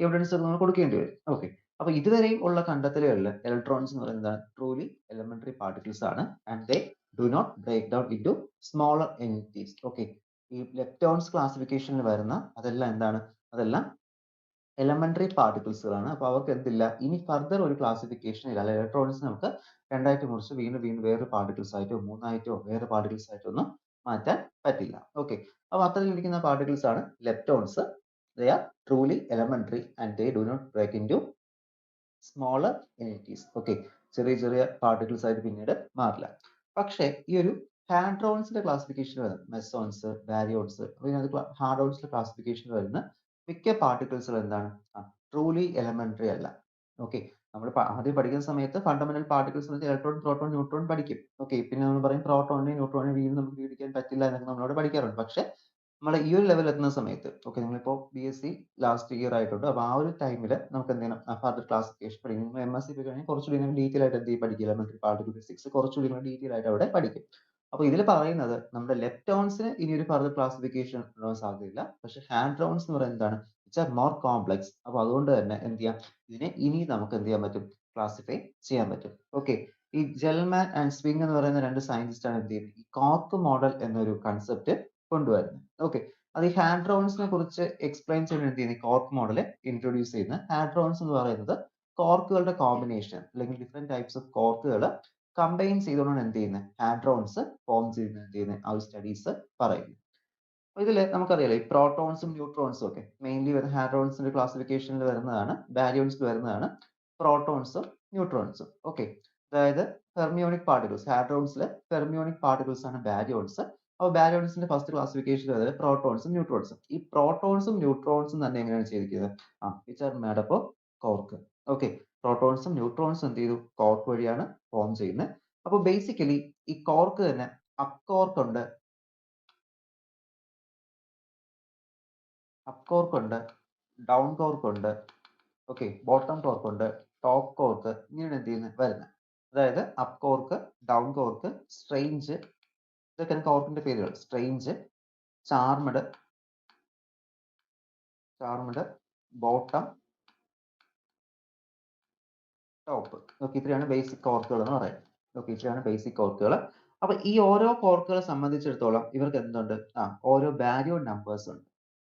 എവിഡൻസും നമ്മൾ കൊടുക്കേണ്ടി വരും. ഓക്കെ, അപ്പൊ ഇതുവരെയും ഉള്ള കണ്ടെത്തലുകളിൽ ഇലക്ട്രോൺസ് എന്ന് പറയുന്നത് ട്രൂലി എലമെന്ററി പാർട്ടിക്കിൾസ് ആണ്. And they do not break down into smaller entities. Okay, ഈ ലെപ്റ്റോൺസ് ക്ലാസിഫിക്കേഷനിൽ വരുന്ന അതെല്ലാം എന്താണ്, അതെല്ലാം എലമെന്ററി പാർട്ടിക്കിൾസുകളാണ്. അപ്പോൾ അവർക്ക് എന്തില്ല, ഇനി ഫർദർ ഒരു ക്ലാസിഫിക്കേഷൻ ഇല്ല. അല്ലെ, ഇലക്ട്രോൺസ് നമുക്ക് രണ്ടായിട്ട് മുറിച്ച് വീണ്ടും വീണ്ടും വേറെ പാർട്ടിക്കിൾസ് ആയിട്ടോ മൂന്നായിട്ടോ വേറെ പാർട്ടിക്കിൾസ് ആയിട്ടോ ഒന്നും മാറ്റാൻ പറ്റില്ല. ഓക്കെ, അപ്പോൾ അത്തരത്തിലിരിക്കുന്ന പാർട്ടിക്കിൾസ് ആണ് leptons. They are truly elementary and they do not break into smaller entities. Okay, ചെറിയ ചെറിയ പാർട്ടിക്കിൾസ് ആയിട്ട് പിന്നീട് മാറില്ല. പക്ഷേ ഈ ഒരു ഹാഡ്രോൺസിന്റെ ക്ലാസിഫിക്കേഷൻ വരുന്നത് മെസോൺസ്, ബാരിയോൺസ്, അപ്പോൾ ഇതിനകത്ത് ഹാഡ്രോൺസിന്റെ ക്ലാസിഫിക്കേഷൻ വരുന്ന മിക്ക പാർട്ടിക്കിൾസുകൾ എന്താണ്, ട്രൂലി എലമെന്ററി അല്ല. ഓക്കെ, നമ്മൾ ആദ്യം പഠിക്കുന്ന സമയത്ത് ഫണ്ടമെന്റൽ പാർട്ടിക്കിൾസ് എന്ന് വെച്ചാൽ ഇലക്ട്രോൺ, പ്രോട്ടോൺ, ന്യൂട്രോൺ പഠിക്കും. ഓക്കെ, പിന്നെ നമ്മൾ പറയും പ്രോട്ടോണിനെ ന്യൂട്രോണിനെ വീണ്ടും നമുക്ക് വീടിക്കാൻ പറ്റില്ല എന്നൊക്കെ നമ്മളോട് പഠിക്കാറുണ്ട്. പക്ഷേ നമ്മൾ ഈ ഒരു ലെവൽ എത്തുന്ന സമയത്ത്, ഓക്കെ, നിങ്ങളിപ്പോൾ BSc ലാസ്റ്റ് ഇയർ ആയിട്ടുണ്ട്. അപ്പോൾ ആ ഒരു ടൈമിൽ നമുക്ക് എന്ത് ചെയ്യണം, ഫർദർ ക്ലാസിഫിക്കേഷൻ പഠിക്കും. നിങ്ങൾ MSc പഠിക്കുകയാണെങ്കിൽ കുറച്ചുകൂടി നിങ്ങൾ ഡീറ്റെയിൽ ആയിട്ട് എന്ത് ചെയ്യും പഠിക്കുക, എലമെന്ററി പാർട്ടിക്കിൾ ഫിസിക്സ് കുറച്ചുകൂടി നിങ്ങൾ ഡീറ്റെയിൽ ആയിട്ട് അവിടെ പഠിക്കും. അപ്പോൾ ഇതിൽ പറയുന്നത് നമ്മുടെ ലെപ്റ്റോൺസിന് ഇനി ഒരു ഫർദർ ക്ലാസിഫിക്കേഷൻ ഉണ്ടാവാൻ സാധ്യതയില്ല. പക്ഷേ ഹാഡ്രോൺസ് എന്ന് പറയുന്നത് എന്താണ്, ഇറ്റ്സ് എ മോർ കോംപ്ലക്സ്. അപ്പോൾ അതുകൊണ്ട് തന്നെ എന്ത് ചെയ്യാം, ഇതിനെ ഇനി നമുക്ക് എന്ത് ചെയ്യാൻ പറ്റും, ക്ലാസിഫൈ ചെയ്യാൻ പറ്റും. ഓക്കെ, ഈ ജെൽമാൻ ആൻഡ് സ്വിംഗ് എന്ന് പറയുന്ന രണ്ട് സയന്റിസ്റ്റ് ആണ് എന്ത് ചെയ്യുന്നത്, ഈ കോർക്ക് മോഡൽ എന്നൊരു കൺസെപ്റ്റ് കൊണ്ടുവരുന്നത്. ഓക്കെ, അത് ഈ ഹാഡ്രോൺസിനെ കുറിച്ച് എക്സ്പ്ലെയിൻ ചെയ്യാൻ എന്ത് ചെയ്യുന്നത്, കോർക്ക് മോഡൽ ഇൻട്രൊഡ്യൂസ് ചെയ്യുന്ന. ഹാഡ്രോൺസ് എന്ന് പറയുന്നത് കോർക്കുകളുടെ കോമ്പിനേഷൻ അല്ലെങ്കിൽ ഡിഫറെന്റ് ടൈപ്സ് ഓഫ് കോർക്കുകൾ കമ്പൈൻ ചെയ്തുകൊണ്ടാണ് എന്ത് ചെയ്യുന്നത്, ഹാഡ്രോൺസ് ഫോം ചെയ്യുന്നത്, എന്ത് ചെയ്യുന്നത്, ആ സ്റ്റഡീസ് പറയുന്നു. ഇതിൽ നമുക്കറിയാലോ ഈ പ്രോട്ടോൺസും ന്യൂട്രോൺസും ഒക്കെ മെയിൻലി വരുന്ന ഹാഡ്രോൺസിന്റെ ക്ലാസിഫിക്കേഷനിൽ വരുന്നതാണ്, ബാരിയോൺസിൽ വരുന്നതാണ് പ്രോട്ടോൺസും ന്യൂട്രോൺസും. ഓക്കെ, അതായത് ഫെർമിയോണിക് പാർട്ടിക്കിൾസ്, ഹാഡ്രോൺസിലെ ഫെർമിയോണിക് പാർട്ടിക്കിൾസ് ആണ് ബാരിയോൺസ്. അപ്പോൾ ബാരിയോൺസിന്റെ ഫസ്റ്റ് ക്ലാസിഫിക്കേഷൻ വരുന്നത് പ്രോട്ടോൺസും ന്യൂട്രോൺസും. ഈ പ്രോട്ടോൺസും ന്യൂട്രോൺസും തന്നെ എങ്ങനെയാണ് ചെയ്തിരിക്കുന്നത്, which are made up of quark. Okay, പ്രോട്ടോൺസും ന്യൂട്രോൺസും എന്ത് ചെയ്തു, കോർക്ക് വഴിയാണ് ഫോം ചെയ്യുന്നത്. അപ്പോൾ ബേസിക്കലി ഈ കോർക്ക് തന്നെ അപ് കോർക്ക് ഉണ്ട്, അപ് കോർക്ക് ഉണ്ട്, ഡൗൺ കോർക്ക് ഉണ്ട്, ഓക്കെ, ബോട്ടം കോർക്ക് ഉണ്ട്, ടോപ്പ് കോർക്ക്, ഇങ്ങനെയാണ് എന്ത് ചെയ്യുന്നത് വരുന്നത്. അതായത് up quark, down quark, strange, ഇതൊക്കെയാണ് കോർക്കിന്റെ പേരുകൾ. Strange, charmed, bottom, top. Okay, ഇത്രയാണ് ബേസിക് കോർക്കുകൾ എന്ന് പറയുന്നത്. ഓക്കെ, ഇത്രയാണ് ബേസിക് കോർക്കുകൾ. അപ്പൊ ഈ ഓരോ കോർക്കുകളെ സംബന്ധിച്ചിടത്തോളം ഇവർക്ക് എന്തുണ്ട്, ഓരോ ബാരിയോൺ നമ്പേഴ്സ് ഉണ്ട്.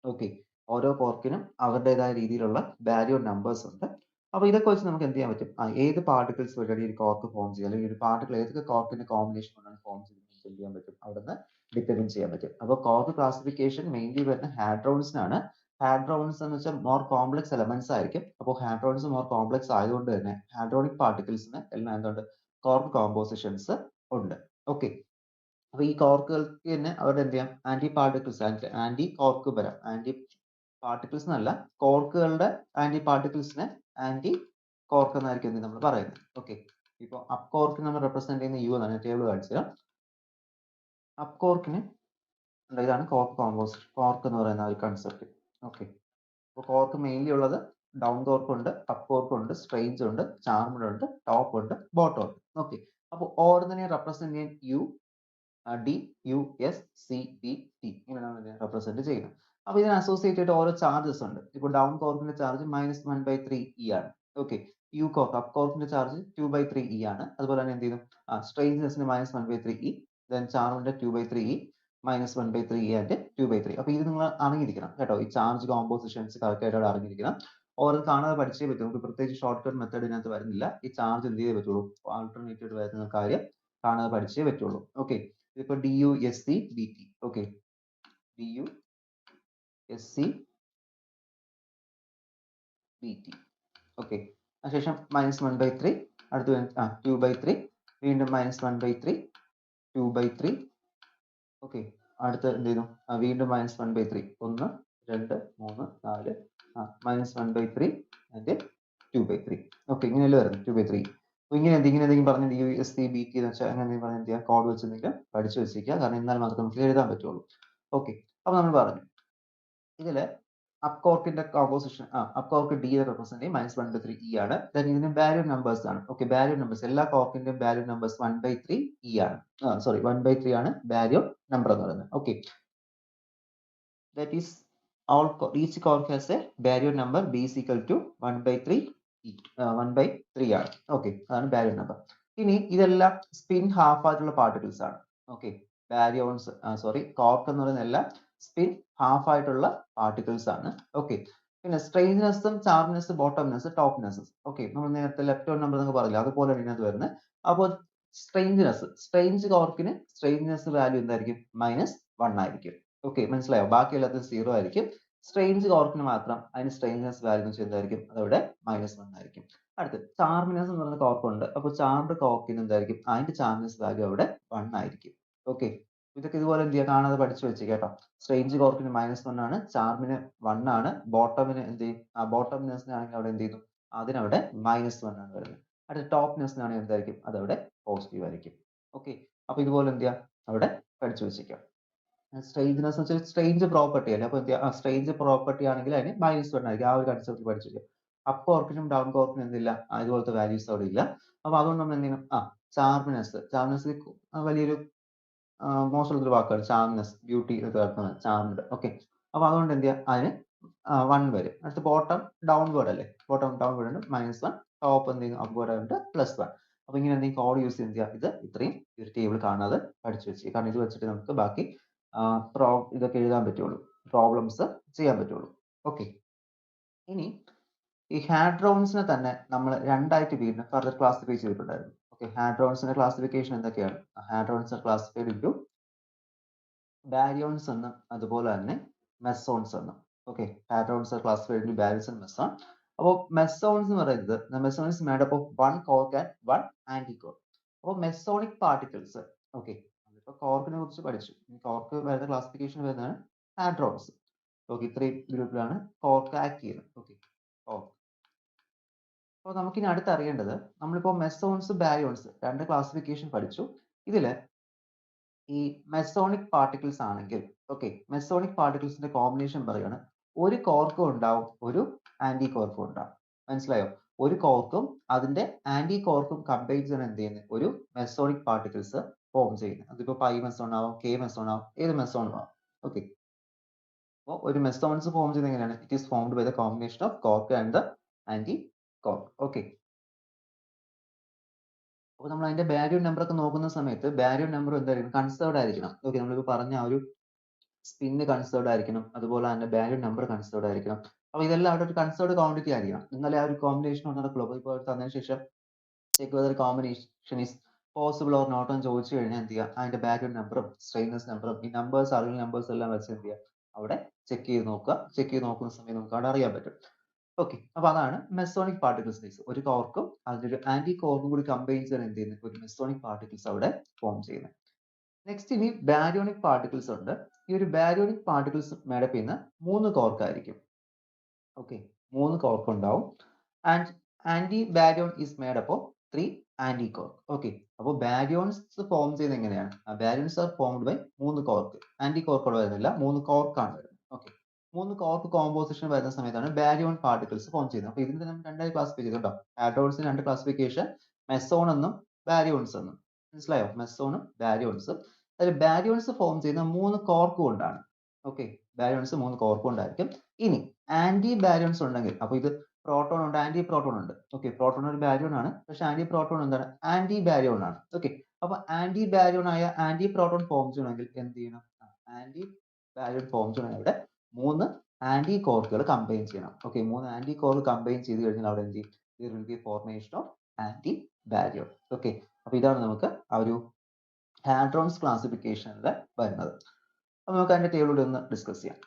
ഓക്കെ, ഓരോ കോർക്കിനും അവരുടേതായ രീതിയിലുള്ള ബാരിയോൺ നമ്പേഴ്സ് ഉണ്ട്. അപ്പൊ ഇതൊക്കെ വെച്ച് നമുക്ക് എന്ത് ചെയ്യാൻ പറ്റും, ഏത് പാർട്ടിക്കിൾസ് വഴിയാണ് ഈ കോർക്ക് ഫോം ചെയ്യുക, അല്ലെങ്കിൽ ഒരു പാർട്ടിക്കിൾ ഏതൊക്കെ കോർക്കിന്റെ കോമ്പിനേഷൻ കൊണ്ടാണ് ഫോം ചെയ്യുന്നത് എന്ത് ചെയ്യാൻ പറ്റും, അവിടുന്ന് ഡിറ്റർമിൻ ചെയ്യാൻ പറ്റും. അപ്പോൾ കോർക്ക് ക്ലാസിഫിക്കേഷൻ മെയിൻലി വരുന്ന ഹാഡ്രോൺസിനാണ്. ഹാഡ്രോൺസ് എന്ന് വെച്ചാൽ മോർ കോംപ്ലക്സ് എലമെന്റ്സ് ആയിരിക്കും. അപ്പോൾ ഹാഡ്രോൺസ് മോർ കോംപ്ലക്സ് ആയതുകൊണ്ട് തന്നെ ഹാഡ്രോണിക് പാർട്ടിക്കിൾസിന് എല്ലാം എന്തുണ്ട്, കോർക്ക് കോമ്പോസിഷൻസ് ഉണ്ട്. ഓക്കെ, അപ്പൊ ഈ കോർക്കുകൾക്ക് തന്നെ അവരുടെ എന്ത് ചെയ്യാം, ആന്റി പാർട്ടിക്കിൾസ്, ആന്റി കോർക്ക് വരാം. ആന്റി പാർട്ടിക്കിൾസ് എന്നല്ല, കോർക്കുകളുടെ ആന്റി പാർട്ടിക്കിൾസിനെ ആന്റി കോർക്ക് എന്നായിരിക്കും നമ്മൾ പറയുന്നത്. ഓക്കെ, ഇപ്പോൾ അപ് കോർക്ക് നമ്മൾ റെപ്രസെന്റ് ചെയ്യുന്ന യു എന്നാണ്, ടേബിൾ കാണിച്ചു തരാം. അപ് കോർക്കിന് ഇതാണ് കോർക്ക് കോമ്പോസിഷൻ, കോർക്ക് എന്ന് പറയുന്ന ഒരു കൺസെപ്റ്റ്. ഓക്കെ, അപ്പോൾ കോർക്ക് മെയിൻലി ഉള്ളത് ഡൗൺ കോർക്ക് ഉണ്ട്, അപ്പ് കോർക്ക് ഉണ്ട്, സ്ട്രെയിഞ്ച് ഉണ്ട്, ചാർമഡ് ഉണ്ട്, ടോപ്പ് ഉണ്ട്, ബോട്ടം ഉണ്ട്. ഓക്കെ, അപ്പോൾ ഓരോന്നിനെ റെപ്രസെന്റ് ചെയ്യാൻ U, D, U, S, C, B, T ഇങ്ങനെയാണ് റെപ്രസെന്റ് ചെയ്യുന്നത്. അപ്പോൾ ഇതിന് അസോസിയേറ്റഡ് ഓരോ ചാർജസ് ഉണ്ട്. ഇപ്പോൾ ഡൗൺ കോർക്കിന്റെ ചാർജ് -1/3e ആണ്. ഓക്കെ, യു കോർക്ക് അപ്പ് കോർക്കിന്റെ ചാർജ് 2/3e ആണ്. അതുപോലെ തന്നെ എന്ത് ചെയ്യും, സ്ട്രെയിഞ്ച്നെസിന് -1/3e, then ചാർമിന്റെ 2/3e, -1/3e and 2/3. അപ്പോൾ ഇത് നിങ്ങൾ അറിഞ്ഞിരിക്കണം കേട്ടോ, ഈ ചാർജ് കോമ്പോസിഷൻസ് കറക്റ്റ് ആയിട്ട് അറിഞ്ഞിരിക്കണം. ഓരോ കാണാതെ പഠിച്ചേ പറ്റും. നമുക്ക് പ്രത്യേകിച്ച് ഷോർട്ട് കട്ട് മെത്തേഡ് ഇതിനകത്ത് വരുന്നില്ല. ഈ ചാർജ് എന്ത് ചെയ്തേ പറ്റുള്ളൂ, ആൾട്ടർനേറ്റീവ് വരുന്ന കാര്യം കാണാതെ പഠിച്ചേ പറ്റുള്ളൂ. ഓക്കെ, ഇതിപ്പോൾ DUSC BT. Okay, DUSC BT. Okay, അതിനുശേഷം -1/3, അടുത്ത് 2/3, വീണ്ടും -1/3, 2/3. ഓക്കെ, അടുത്ത് എന്ത് ചെയ്യുന്നു, വീണ്ടും -1/3, 1, 2, 3, 4, -1/3 ആൻഡ് 2/3. ഓക്കെ, ഇങ്ങനെയല്ലേ വരുന്നത് 2/3. അപ്പോൾ ഇങ്ങനെ എന്തെങ്കിലും പറഞ്ഞ് DUSC BT എന്ന് വെച്ചാൽ അങ്ങനെ എന്തെങ്കിലും പറഞ്ഞ് എന്ത് ചെയ്യുക, കോഡ് വെച്ച് എന്തെങ്കിലും പഠിച്ചു വെച്ചിരിക്കുക. കാരണം എന്നാൽ മാത്രമേ നമുക്ക് എഴുതാൻ പറ്റുള്ളൂ. ഓക്കെ, അപ്പോൾ നമ്മൾ പറഞ്ഞു ഇതില് അപ് കോർക്കിന്റെ composition, up quark D represent ചെയ്യും -1/3e ആണ്. ദെൻ ഇതിന് ബാരിയർ നമ്പേഴ്സ് ആണ്. ഓക്കെ, ബാരിയർ നമ്പേഴ്സ് എല്ലാ കോർക്കിന്റെയും ബാരിയർ നമ്പേഴ്സ് 1/3e ആണ്. സോറി 1/3 ആണ് ബാരിയർ നമ്പർ എന്ന് പറയുന്നത്. Okay, that is each cork has a barrier number b is equal to 1/3e, 1/3 ആണ്. ഓക്കെ, അതാണ് ബാരിയർ നമ്പർ. ഇനി ഇതെല്ലാം സ്പിൻ ഹാഫ് ആയിട്ടുള്ള പാർട്ടിക്കിൾസ് ആണ്. ഓക്കെ, ബാരിയോൺസ് കോർക്ക് എന്ന് പറയുന്ന എല്ലാം സ്പിൻ ഹാഫ് ആയിട്ടുള്ള പാർട്ടിക്കിൾസ് ആണ്. ഓക്കെ, പിന്നെ സ്ട്രെയിൻനെസ്സും ചാർമിനെസ്, ബോട്ടംനെസ്, ടോപ്നെസ്. ഓക്കെ, നമ്മൾ നേരത്തെ ലെഫ്റ്റ് ഓൺ നമ്പർ എന്നൊക്കെ പറഞ്ഞില്ല, അതുപോലെ ഇതിനകത്ത് വരുന്നത്. അപ്പോൾ സ്ട്രെയിഞ്ച് കോർക്കിന് സ്ട്രെയിൻനെസ് വാല്യൂ എന്തായിരിക്കും? -1 ആയിരിക്കും. ഓക്കെ, മനസ്സിലായോ? ബാക്കി എല്ലാത്തിനും 0 ആയിരിക്കും. സ്ട്രെയിഞ്ച് കോർക്കിന് മാത്രം അതിന് സ്ട്രെയിൻനെസ് വാല്യൂ എന്ന് വെച്ചാൽ എന്തായിരിക്കും? അതവിടെ -1 ആയിരിക്കും. അടുത്ത് ചാർമിനെസ് എന്ന് പറയുന്ന കോർക്കുണ്ട്. അപ്പോൾ ചാർഡ് കോർക്കിന് എന്തായിരിക്കും? അതിന്റെ ചാർമിനെസ് വാല്യൂ അവിടെ 1 ആയിരിക്കും. ഓക്കെ, ഇതൊക്കെ ഇതുപോലെ എന്ത് ചെയ്യുക? കാണാതെ പഠിച്ചു വെച്ച് കേട്ടോ. സ്ട്രെയിഞ്ച് കോർക്കിന് -1 ആണ്, ചാർമിന് 1 ആണ്, ബോട്ടമിന് എന്ത് ചെയ്യും? ബോട്ടംനെസ്സിനാണെങ്കിൽ അവിടെ എന്ത് ചെയ്യുന്നു? അതിനവിടെ -1 ആണ് വരുന്നത്. അടുത്ത ടോപ്നെസ്സിനാണെങ്കിൽ എന്തായിരിക്കും? അതവിടെ പോസിറ്റീവ് ആയിരിക്കും. ഓക്കെ, അപ്പൊ ഇതുപോലെ എന്ത് ചെയ്യുക? അവിടെ പഠിച്ചു വെച്ചേക്കാം. സ്ട്രെയിഞ്ച്നെസ് എന്ന് വെച്ചാൽ സ്ട്രെയിഞ്ച് പ്രോപ്പർട്ടി അല്ലേ? അപ്പൊ എന്ത് ചെയ്യുക? സ്ട്രെയിഞ്ച് പ്രോപ്പർട്ടി ആണെങ്കിൽ അതിന് -1 ആയിരിക്കും. ആ ഒരു കൺസെപ്റ്റ് പഠിച്ചു വെക്കുക. അപ്പ് കോർക്കിനും ഡൗൺ കോർക്കിനും എന്തില്ല? ഇതുപോലത്തെ വാല്യൂസ് അവിടെ ഇല്ല. അപ്പൊ അതുകൊണ്ട് നമ്മൾ എന്ത് ചെയ്യണം? ചാർമിനെസ് വലിയൊരു മോശമുള്ളൊരു വാക്കാണ് ചാംനെസ്, ബ്യൂട്ടി എന്നൊക്കെ അർത്ഥമാണ് ചാംഡ്. ഓക്കെ, അപ്പൊ അതുകൊണ്ട് എന്ത് ചെയ്യുക? അതിന് 1 വരും. അടുത്ത ബോട്ടം ഡൗൺവേർഡ് അല്ലേ? ബോട്ടം ഡൗൺവേർഡ് ആണ് -1, ടോപ്പ് എന്ത് ചെയ്യുന്നു? അപ്വേർഡ് ആയിട്ട് +1. അപ്പൊ ഇങ്ങനെ എന്തെങ്കിലും കോഡ് യൂസ് ചെയ്ത് ഇത് ഇത്രയും ഒരു ടേബിൾ കാണാതെ പഠിച്ചു വെച്ച്. കാരണം ഇത് വെച്ചിട്ട് നമുക്ക് ബാക്കി ഇതൊക്കെ എഴുതാൻ പറ്റുള്ളൂ, പ്രോബ്ലംസ് ചെയ്യാൻ പറ്റുള്ളൂ. ഓക്കെ, ഇനി ഈ ഹാഡ്രോൺസിനെ തന്നെ നമ്മൾ രണ്ടായിട്ട് വീണ്ടും ഫർദർ ക്ലാസിഫൈ ചെയ്തിട്ടുണ്ടായിരുന്നു. ഓക്കെ, ഹാഡ്രോൺസിന്റെ ക്ലാസിഫിക്കേഷൻ എന്തൊക്കെയാണ്? ഹാഡ്രോൺസ് ക്ലാസിഫൈഡ് ഇൻടു ബാരിയോൺസ് എന്നും അതുപോലെ തന്നെ മെസോൺസ് എന്നും. Okay, hadrons classified into baryons and meson. അപ്പോൾ മെസോൺസ് എന്ന് പറയുന്നത് meson is made up of 1 quark and 1 antiquark. അപ്പോൾ മെസോണിക് പാർട്ടിക്കിൾസ്. ഓക്കെ, ഇപ്പോൾ കോർക്കിനെ കുറിച്ച് പഠിച്ചു. കോർക്ക് വരുന്ന ക്ലാസിഫിക്കേഷൻ വരുന്നതാണ് ഹാഡ്രോൺസ്. ഓക്കെ, ഇത്രയും ഗ്രൂപ്പിലാണ് കോർക്ക് ആക്ട് ചെയ്യുന്നത്. Okay, cork. അപ്പോൾ നമുക്കിനി അടുത്തറിയേണ്ടത്, നമ്മളിപ്പോൾ മെസോൺസ് ബാരിയോൺസ് രണ്ട് ക്ലാസിഫിക്കേഷൻ പഠിച്ചു. ഇതിൽ ഈ മെസോണിക് പാർട്ടിക്കിൾസ് ആണെങ്കിൽ, ഓക്കെ, മെസോണിക് പാർട്ടിക്കിൾസിന്റെ കോമ്പിനേഷൻ പറയുകയാണ്. ഒരു കോർക്കും ഉണ്ടാവും, ഒരു ആന്റി കോർക്കും ഉണ്ടാവും. മനസ്സിലായോ? ഒരു കോർക്കും അതിന്റെ ആന്റി കോർക്കും കമ്പൈൻ ചെയ്യാൻ എന്ത് ചെയ്യുന്നത്? ഒരു മെസോണിക് പാർട്ടിക്കിൾസ് ഫോം ചെയ്യുന്നത്. അതിപ്പോ പൈ മെസോൺ ആവും, കെ മെസോൺ ആവും, ഏത് മെസോണും ആവും. ഓക്കെ, അപ്പോൾ ഒരു മെസോൺസ് ഫോം ചെയ്യുന്നത് എങ്ങനെയാണ്? It is formed by the combination of quark and the anti quark. Okay, അപ്പോൾ നമ്മൾ അതിന്റെ ബാരിയർ നമ്പർ ഒക്കെ നോക്കുന്ന സമയത്ത് ബാരിയർ നമ്പർ എന്തായിരിക്കും? കൺസേർവ്ഡ് ആയിരിക്കണം. ഓക്കെ, നമ്മളിപ്പോൾ പറഞ്ഞ ആ ഒരു സ്പിന്ന് കൺസേർവ്ഡ് ആയിരിക്കണം, അതുപോലെ തന്നെ ബാരിയർ നമ്പർ കൺസേർവ്ഡ് ആയിരിക്കണം. അപ്പോൾ ഇതെല്ലാം അവിടെ ഒരു കൺസേർവ്ഡ് ക്വാണ്ടിറ്റി ആയിരിക്കണം, എന്നാലേ ആ ഒരു കോമ്പിനേഷൻ നടക്കുള്ളൂ. അപ്പോൾ ഇപ്പോൾ തന്നതിന് ശേഷം check whether combination is possible or not എന്ന് ചോദിച്ചു കഴിഞ്ഞാൽ എന്ത് ചെയ്യുക? അതിന്റെ ബാരിയർ നമ്പറും സ്ട്രെയിൻനെസ് നമ്പറും ഈ നമ്പേഴ്സ് അറിയുന്ന നമ്പേഴ്സ് എല്ലാം വെച്ച് എന്ത് ചെയ്യുക? അവിടെ ചെക്ക് ചെയ്ത് നോക്കുക. ചെക്ക് ചെയ്ത് നോക്കുന്ന സമയത്ത് നമുക്ക് അവിടെ അറിയാൻ പറ്റും. ഓക്കെ, അപ്പൊ അതാണ് മെസോണിക് പാർട്ടിക്കിൾസ് കേസ്. ഒരു കോർക്കും അതിന്റെ ഒരു ആന്റി കോർക്കും കൂടി കമ്പൈൻ ചെയ്യാൻ എന്ത് ചെയ്യുന്നത്? ഒരു മെസോണിക് പാർട്ടിക്കിൾസ് അവിടെ ഫോം ചെയ്യുന്നത്. നെക്സ്റ്റ് ഇനി ബാരിയോണിക് പാർട്ടിക്കിൾസ് ഉണ്ട്. ഈ ഒരു ബാരിയോണിക് പാർട്ടിക്കിൾസ് മേഡപ്പ് ചെയ്യുന്ന 3 കോർക്ക് ആയിരിക്കും. ഓക്കെ, 3 കോർക്ക് ഉണ്ടാവും. And anti baryon is made up of 3 anti quark. Okay, അപ്പോൾ ബാരിയോൺസ് ഫോം ചെയ്യുന്നത് എങ്ങനെയാണ്? Baryons are formed by 3 quark. Anti quark വരുന്നില്ല, 3 കോർക്കാണ് വരുന്നത്. ഓക്കെ, 3 കോർക്ക് കോമ്പോസിഷൻ വരുന്ന സമയത്താണ് ബാരിയോൺ പാർട്ടിക്കിൾസ് ഫോം ചെയ്യുന്നത്. അപ്പോൾ ഇതിന്റെ നമ്മൾ രണ്ടായി ക്ലാസിഫൈ ചെയ്തിട്ടുണ്ടോ? ഹാഡ്രോൺസിന് 2 ക്ലാസിഫിക്കേഷൻ, മെസോൺ എന്നും ബാരിയോൺസ് എന്നും. മനസ്സിലായോ? മെസോണും ബാരിയോൺസും. അതിൽ ബാരിയോൺസ് ഫോം ചെയ്യുന്ന 3 കോർക്ക് കൊണ്ടാണ്. ഓക്കെ, ബാരിയോൺസ് 3 കോർക്ക് കൊണ്ടായിരിക്കും. ഇനി ആന്റി ബാരിയോൺസ് ഉണ്ടെങ്കിൽ, അപ്പോൾ ഇത് പ്രോട്ടോൺ ഉണ്ട്, ആന്റി പ്രോട്ടോൺ ഉണ്ട്. ഓക്കെ, പ്രോട്ടോൺ ഒരു ബാരിയോൺ ആണ്, പക്ഷെ ആന്റി പ്രോട്ടോൺ എന്താണ്? ആന്റി ബാരിയോൺ ആണ്. ഓക്കെ, അപ്പൊ ആന്റി ബാരിയോൺ ആയ ആന്റി പ്രോട്ടോൺ ഫോം ചെയ്യണമെങ്കിൽ എന്ത് ചെയ്യണം? ആന്റി ബാരിയോൺ ഫോം ചെയ്യണമെങ്കിൽ അവിടെ 3 ആന്റി കോർക്കുകൾ കമ്പൈൻ ചെയ്യണം. ഓക്കെ, 3 ആന്റി കോർക്ക് കമ്പൈൻ ചെയ്ത് കഴിഞ്ഞാൽ അവിടെ എന്ത് ചെയ്യും? there will be formation of anti baryon. Okay, അപ്പൊ ഇതാണ് നമുക്ക് ആ ഒരു ഹാഡ്രോൺസ് ക്ലാസിഫിക്കേഷനിൽ വരുന്നത്. അപ്പൊ നമുക്ക് അതിന്റെ ടേബിൾ ഒന്ന് ഡിസ്കസ് ചെയ്യാം.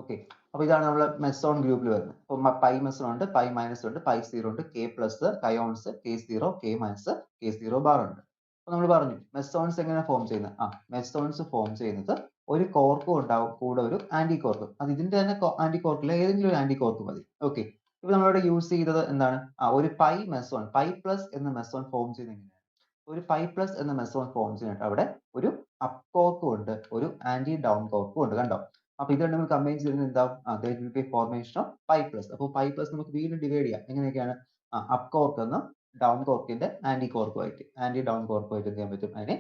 ഓക്കെ, അപ്പൊ ഇതാണ് നമ്മൾ മെസോൺ ഗ്രൂപ്പിൽ വരുന്നത്. അപ്പൊ പൈ മെസോൺ ഉണ്ട്, പൈ മൈനസ് ഉണ്ട്, പൈ സീറോ ഉണ്ട്, K plus, kaons, K zero, K minus, K zero bar ഉണ്ട്. അപ്പൊ നമ്മൾ പറഞ്ഞു മെസോൺസ് എങ്ങനെ ഫോം ചെയ്യുന്നത്? മെസോൺസ് ഫോം ചെയ്യുന്നത് ഒരു കോർക്കും ഉണ്ടാവും, കൂടെ ഒരു ആന്റി കോർക്കും. അത് ഇതിന്റെ തന്നെ ആന്റി കോർക്കില്ല, ഏതെങ്കിലും ഒരു ആന്റി കോർക്ക് മതി. ഓക്കെ, ഇപ്പൊ നമ്മളിവിടെ യൂസ് ചെയ്തത് എന്താണ്? ഒരു പൈ മെസോൺ, പൈ പ്ലസ് എന്ന മെസോൺ ഫോം ചെയ്യുന്നത് എങ്ങനെയാണ്? ഒരു പൈ പ്ലസ് എന്ന മെസോൺ ഫോം ചെയ്യാനായിട്ട് അവിടെ ഒരു അപ്പ് കോർക്കും ഉണ്ട്, ഒരു ആന്റി ഡൗൺ കോർക്കും ഉണ്ട്. കണ്ടോ? അപ്പൊ ഇത് രണ്ടും കമ്പൈൻ ചെയ്യുന്നത് എന്താവും? there will be formation of pi plus. അപ്പോൾ പൈ പ്ലസ് നമുക്ക് വീണ്ടും ഡിവൈഡ് ചെയ്യാം. എങ്ങനെയൊക്കെയാണ്? അപ്പ് കോർക്ക് എന്നും ഡൗൺ കോർക്കിന്റെ ആന്റി കോർക്കുമായിട്ട്, ആന്റി ഡൗൺ കോർക്കുമായിട്ട് എന്ത് ചെയ്യാൻ പറ്റും? അതിനെ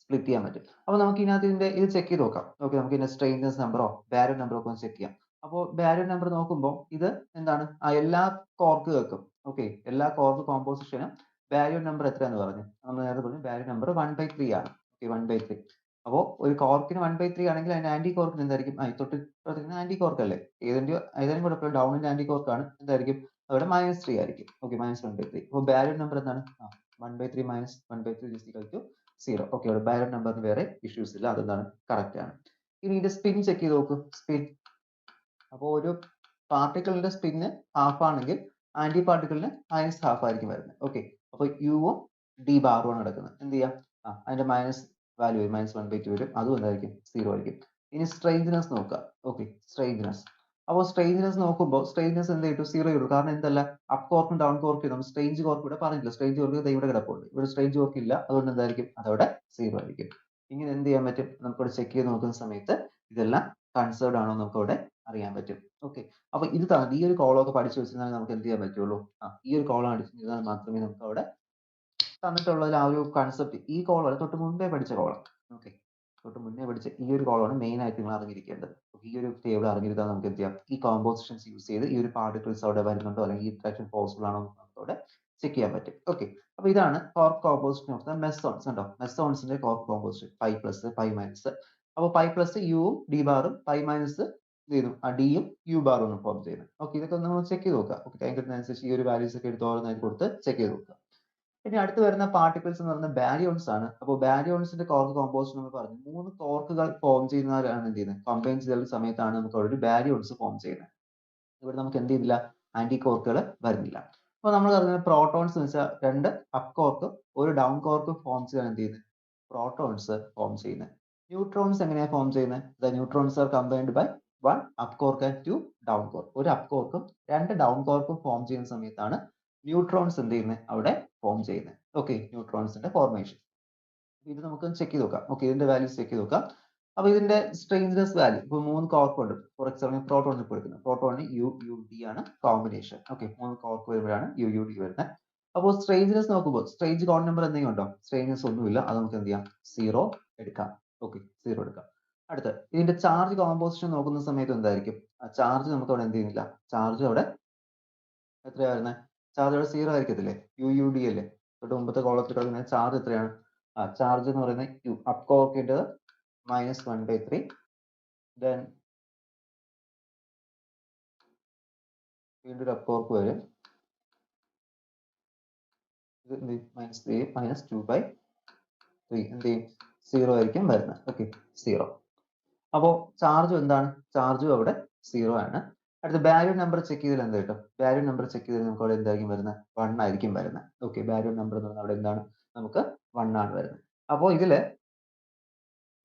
സ്പ്ലിറ്റ് ചെയ്യാൻ പറ്റും. അപ്പൊ നമുക്ക് ഇതിനകത്ത് ഇത് ചെക്ക് ചെയ്ത് നോക്കാം. ഓക്കെ, നമുക്ക് ഇതിന്റെ സ്ട്രെയിൻനെസ് നമ്പറോ ബാരിയർ നമ്പറോ ഒക്കെ ഒന്ന് ചെക്ക് ചെയ്യാം. അപ്പോൾ ബാരിയർ നമ്പർ നോക്കുമ്പോൾ ഇത് എന്താണ്? എല്ലാ കോർക്കുകൾക്കും, ഓക്കെ, എല്ലാ കോർക്ക് കോമ്പോസിഷനും ബാരിയർ നമ്പർ എത്രയാന്ന് പറഞ്ഞു? നമ്മൾ നേരത്തെ പറഞ്ഞു ബാരിയർ നമ്പർ 1/3 ആണ്. ഓക്കെ, 1/3. അപ്പോൾ ഒരു കോർക്കിന് 1/3 ആണെങ്കിൽ അതിന്റെ ആന്റി കോർക്കിന് എന്തായിരിക്കും? തൊട്ട് ആന്റി കോർക്ക് അല്ലേ? ഏതെങ്കിലും കുഴപ്പമില്ല, ഡൗണിന്റെ ആന്റി കോർക്കാണ്, എന്തായിരിക്കും? അവിടെ -3 ആയിരിക്കും. ഓക്കെ, -1/3. അപ്പോൾ ബാരിയർ നമ്പർ എന്താണ്? 1/3 - 1/3 is equal to 0. ഓക്കെ, അവിടെ ബാരിയർ നമ്പറിന് വേറെ ഇഷ്യൂസ് ഇല്ല, അതെന്താണ്? കറക്റ്റ് ആണ്. ഇനി ഇതിന്റെ സ്പിൻ ചെക്ക് ചെയ്ത് നോക്ക്. സ്പിൻ, അപ്പോൾ ഒരു പാർട്ടിക്കിളിന്റെ സ്പിന്ന് ഹാഫ് ആണെങ്കിൽ ആന്റി പാർട്ടിക്കിളിന് -12 ആയിരിക്കും വരുന്നത്. ഓക്കെ, അപ്പോൾ യുവും ഡി ബാറും ആണ് നടക്കുന്നത്. എന്ത് ചെയ്യാം? അതിന്റെ മൈനസ് വാല്യൂ വരും, -1/2 വരും, അതും എന്തായിരിക്കും? 0 ആയിരിക്കും. ഇനി സ്ട്രെയിഞ്ച്നെസ് നോക്കുക. ഓക്കെ, സ്ട്രെയിഞ്ച്നെസ്. അപ്പോൾ സ്ട്രെയിഞ്ച്നെസ് നോക്കുമ്പോൾ സ്ട്രെയിഞ്ച്നെസ് എന്ത് കിട്ടും? 0 കിട്ടും. കാരണം എന്തല്ല, അപ്പ് കോർക്കും ഡൗൺ കോർക്കും നമ്മൾ സ്ട്രെയിഞ്ച് കോർക്ക് ഇവിടെ പറഞ്ഞില്ല. സ്ട്രെയിഞ്ച് കോർക്ക് ഇവിടെ കിടപ്പുണ്ട്. ഇവിടെ സ്ട്രെയിഞ്ച് കോർക്ക് ഇല്ല, അതുകൊണ്ട് എന്തായിരിക്കും? അതവിടെ 0 ആയിരിക്കും. ഇങ്ങനെ എന്ത് ചെയ്യാൻ പറ്റും? നമുക്കിവിടെ ചെക്ക് ചെയ്ത് നോക്കുന്ന സമയത്ത് ഇതെല്ലാം കൺസേർവ്ഡ് ആണോ നമുക്ക് അവിടെ അറിയാൻ പറ്റും. ഓക്കെ, അപ്പൊ ഇത് ഈ ഒരു കോളമൊക്കെ പഠിച്ചു വെച്ചിരുന്നാൽ നമുക്ക് എന്ത് ചെയ്യാൻ പറ്റുള്ളൂ? ഈ ഒരു കോളം അടിച്ചിരുന്നാൽ മാത്രമേ നമുക്ക് അവിടെ തന്നിട്ടുള്ളതിൽ ആ ഒരു കൺസെപ്റ്റ്, ഈ കോളം തൊട്ട് മുമ്പേ പഠിച്ച കോളം. ഓക്കെ, തൊട്ട് മുന്നേ പഠിച്ച ഈ ഒരു കോളമാണ് മെയിൻ ആയിട്ട് നിങ്ങൾ അറിഞ്ഞിരിക്കേണ്ടത്. ഈ ഒരു ടേബിൾ അറിഞ്ഞിരുന്നാൽ നമുക്ക് എന്ത് ചെയ്യാം? ഈ കോമ്പോസിഷൻസ് യൂസ് ചെയ്ത് ഈ ഒരു പാർട്ടിക്കിൾസ് അവിടെ വരുന്നുണ്ടോ അല്ലെങ്കിൽ ഈ ഇൻട്രാക്ഷൻ പോസിബിൾ ആണോ എന്ന് നമുക്ക് അവിടെ ചെക്ക് ചെയ്യാൻ പറ്റും. ഓക്കെ, അപ്പൊ ഇതാണ് cork composition of the mesons. ഉണ്ടോ? മെസോൺസിന്റെ കോർക്ക് കോമ്പോസിഷൻ π+, π-. അപ്പോൾ π+ യുവും ഡി ബാറും, π- ഡിയും യു ബാറും ആണ് ഫോം ചെയ്യുന്നത്. ഓക്കെ, ഇതൊക്കെ നമ്മൾ ചെക്ക് ചെയ്ത് നോക്കുക. ഓക്കെ, ടൈം കിട്ടുന്നതനുസരിച്ച് ഈ ഒരു വാല്യൂസ് ഒക്കെ എടുത്ത് ഓരോന്നായിട്ട് കൊടുത്ത് ചെക്ക് ചെയ്ത് നോക്കുക. ഇനി അടുത്ത് വരുന്ന പാർട്ടിക്കിൾസ് എന്ന് പറയുന്നത് ബാരിയോൺസ് ആണ്. അപ്പോൾ ബാരിയോൺസിന്റെ കോർക്ക് കോമ്പോസിഷൻ നമ്മൾ പറഞ്ഞു, 3 കോർക്കുകൾ ഫോം ചെയ്യുന്നവരാണ് എന്ത് ചെയ്യുന്നത്? കമ്പൈൻ ചെയ്ത സമയത്താണ് നമുക്ക് അവിടെ ഒരു ബാരിയോൺസ് ഫോം ചെയ്യുന്നത്. ഇവിടെ നമുക്ക് എന്ത് ചെയ്തില്ല? ആന്റി കോർക്കുകൾ വരുന്നില്ല. അപ്പോൾ നമ്മൾ പറഞ്ഞത് പ്രോട്ടോൺസ് എന്ന് വെച്ചാൽ 2 അപ്പ് കോർക്കും 1 ഡൗൺ കോർക്കും ഫോം ചെയ്യാൻ എന്ത് ചെയ്യുന്നത്? പ്രോട്ടോൺസ് ഫോം ചെയ്യുന്നത്. ന്യൂട്രോൺസ് എങ്ങനെയാണ് ഫോം ചെയ്യുന്നത്? The neutrons are combined by 1 up quark and 2 down quark. ഒരു അപ്പ് കോർക്കും 2 ഡൗൺ കോർക്കും ഫോം ചെയ്യുന്ന സമയത്താണ് ന്യൂട്രോൺസ് എന്ത് ചെയ്യുന്നത്? അവിടെ ഫോം ചെയ്യുന്നത്. ഓക്കെ, ന്യൂട്രോൺസിന്റെ ഫോർമേഷൻ. ഇത് നമുക്ക് ചെക്ക് ചെയ്ത് നോക്കാം. ഓക്കെ, ഇതിന്റെ വാല്യൂസ് ചെക്ക് ചെയ്ത് നോക്കാം. അപ്പൊ ഇതിന്റെ സ്ട്രെയിഞ്ച്നെസ് വാല്യൂ, ഇപ്പൊ 3 കോർക്ക് ഉണ്ട്. ഫോർ എക്സാമ്പിൾ പ്രോട്ടോൺ ഇപ്പോൾ എടുക്കുന്നത്, പ്രോട്ടോണിന് UUD ആണ് കോമ്പിനേഷൻ. ഓക്കെ, 3 കോർക്ക് വരുമ്പോഴാണ് UUD വരുന്നത്. അപ്പോൾ സ്ട്രെയിഞ്ച്നെസ് നോക്കുമ്പോൾ സ്ട്രെയിഞ്ച് കോൺ നമ്പർ എന്തെങ്കിലും ഉണ്ടോ? സ്ട്രെയിഞ്ച്നെസ് ഒന്നുമില്ല, അത് നമുക്ക് എന്ത് ചെയ്യാം? 0 എടുക്കാം. ഓക്കെ, 0 എടുക്കാം. അടുത്ത് ഇതിന്റെ ചാർജ് കോമ്പോസിഷൻ നോക്കുന്ന സമയത്ത് എന്തായിരിക്കും? ചാർജ് നമുക്ക് അവിടെ എന്ത് ചെയ്യുന്നില്ല, ചാർജ് അവിടെ എത്രയാണ് വരുന്നത്? ചാർജ് അവിടെ 0 ആയിരിക്കത്തില്ലേ? UUD അല്ലേ? തൊട്ട് മുമ്പത്തെ കോളത്തിൽ കിടക്കുന്ന ചാർജ് എത്രയാണ്? ചാർജ് എന്ന് പറയുന്നത് Q, അപ്പ് കോർക്കിന്റെ -1/3, then വീണ്ടും ഒരു അപ്പ് കോർക്ക് വരും, ഇത് -3 - 2/3 എന്ത് ചെയ്യും? 0 ആയിരിക്കും വരുന്നത്. ഓക്കെ, 0. അപ്പോൾ ചാർജ് എന്താണ്? ചാർജും അവിടെ 0 ആണ്. അടുത്ത ബാരിയർ നമ്പർ ചെക്ക് ചെയ്താൽ എന്ത് കിട്ടും? ബാരിയർ നമ്പർ ചെക്ക് ചെയ്താൽ നമുക്ക് അവിടെ എന്തായിരിക്കും വരുന്നത്? 1 ആയിരിക്കും വരുന്നത്. ഓക്കെ, ബാരിയർ നമ്പർ എന്ന് പറഞ്ഞാൽ അവിടെ എന്താണ്? നമുക്ക് 1 ആണ് വരുന്നത്. അപ്പോൾ ഇതില്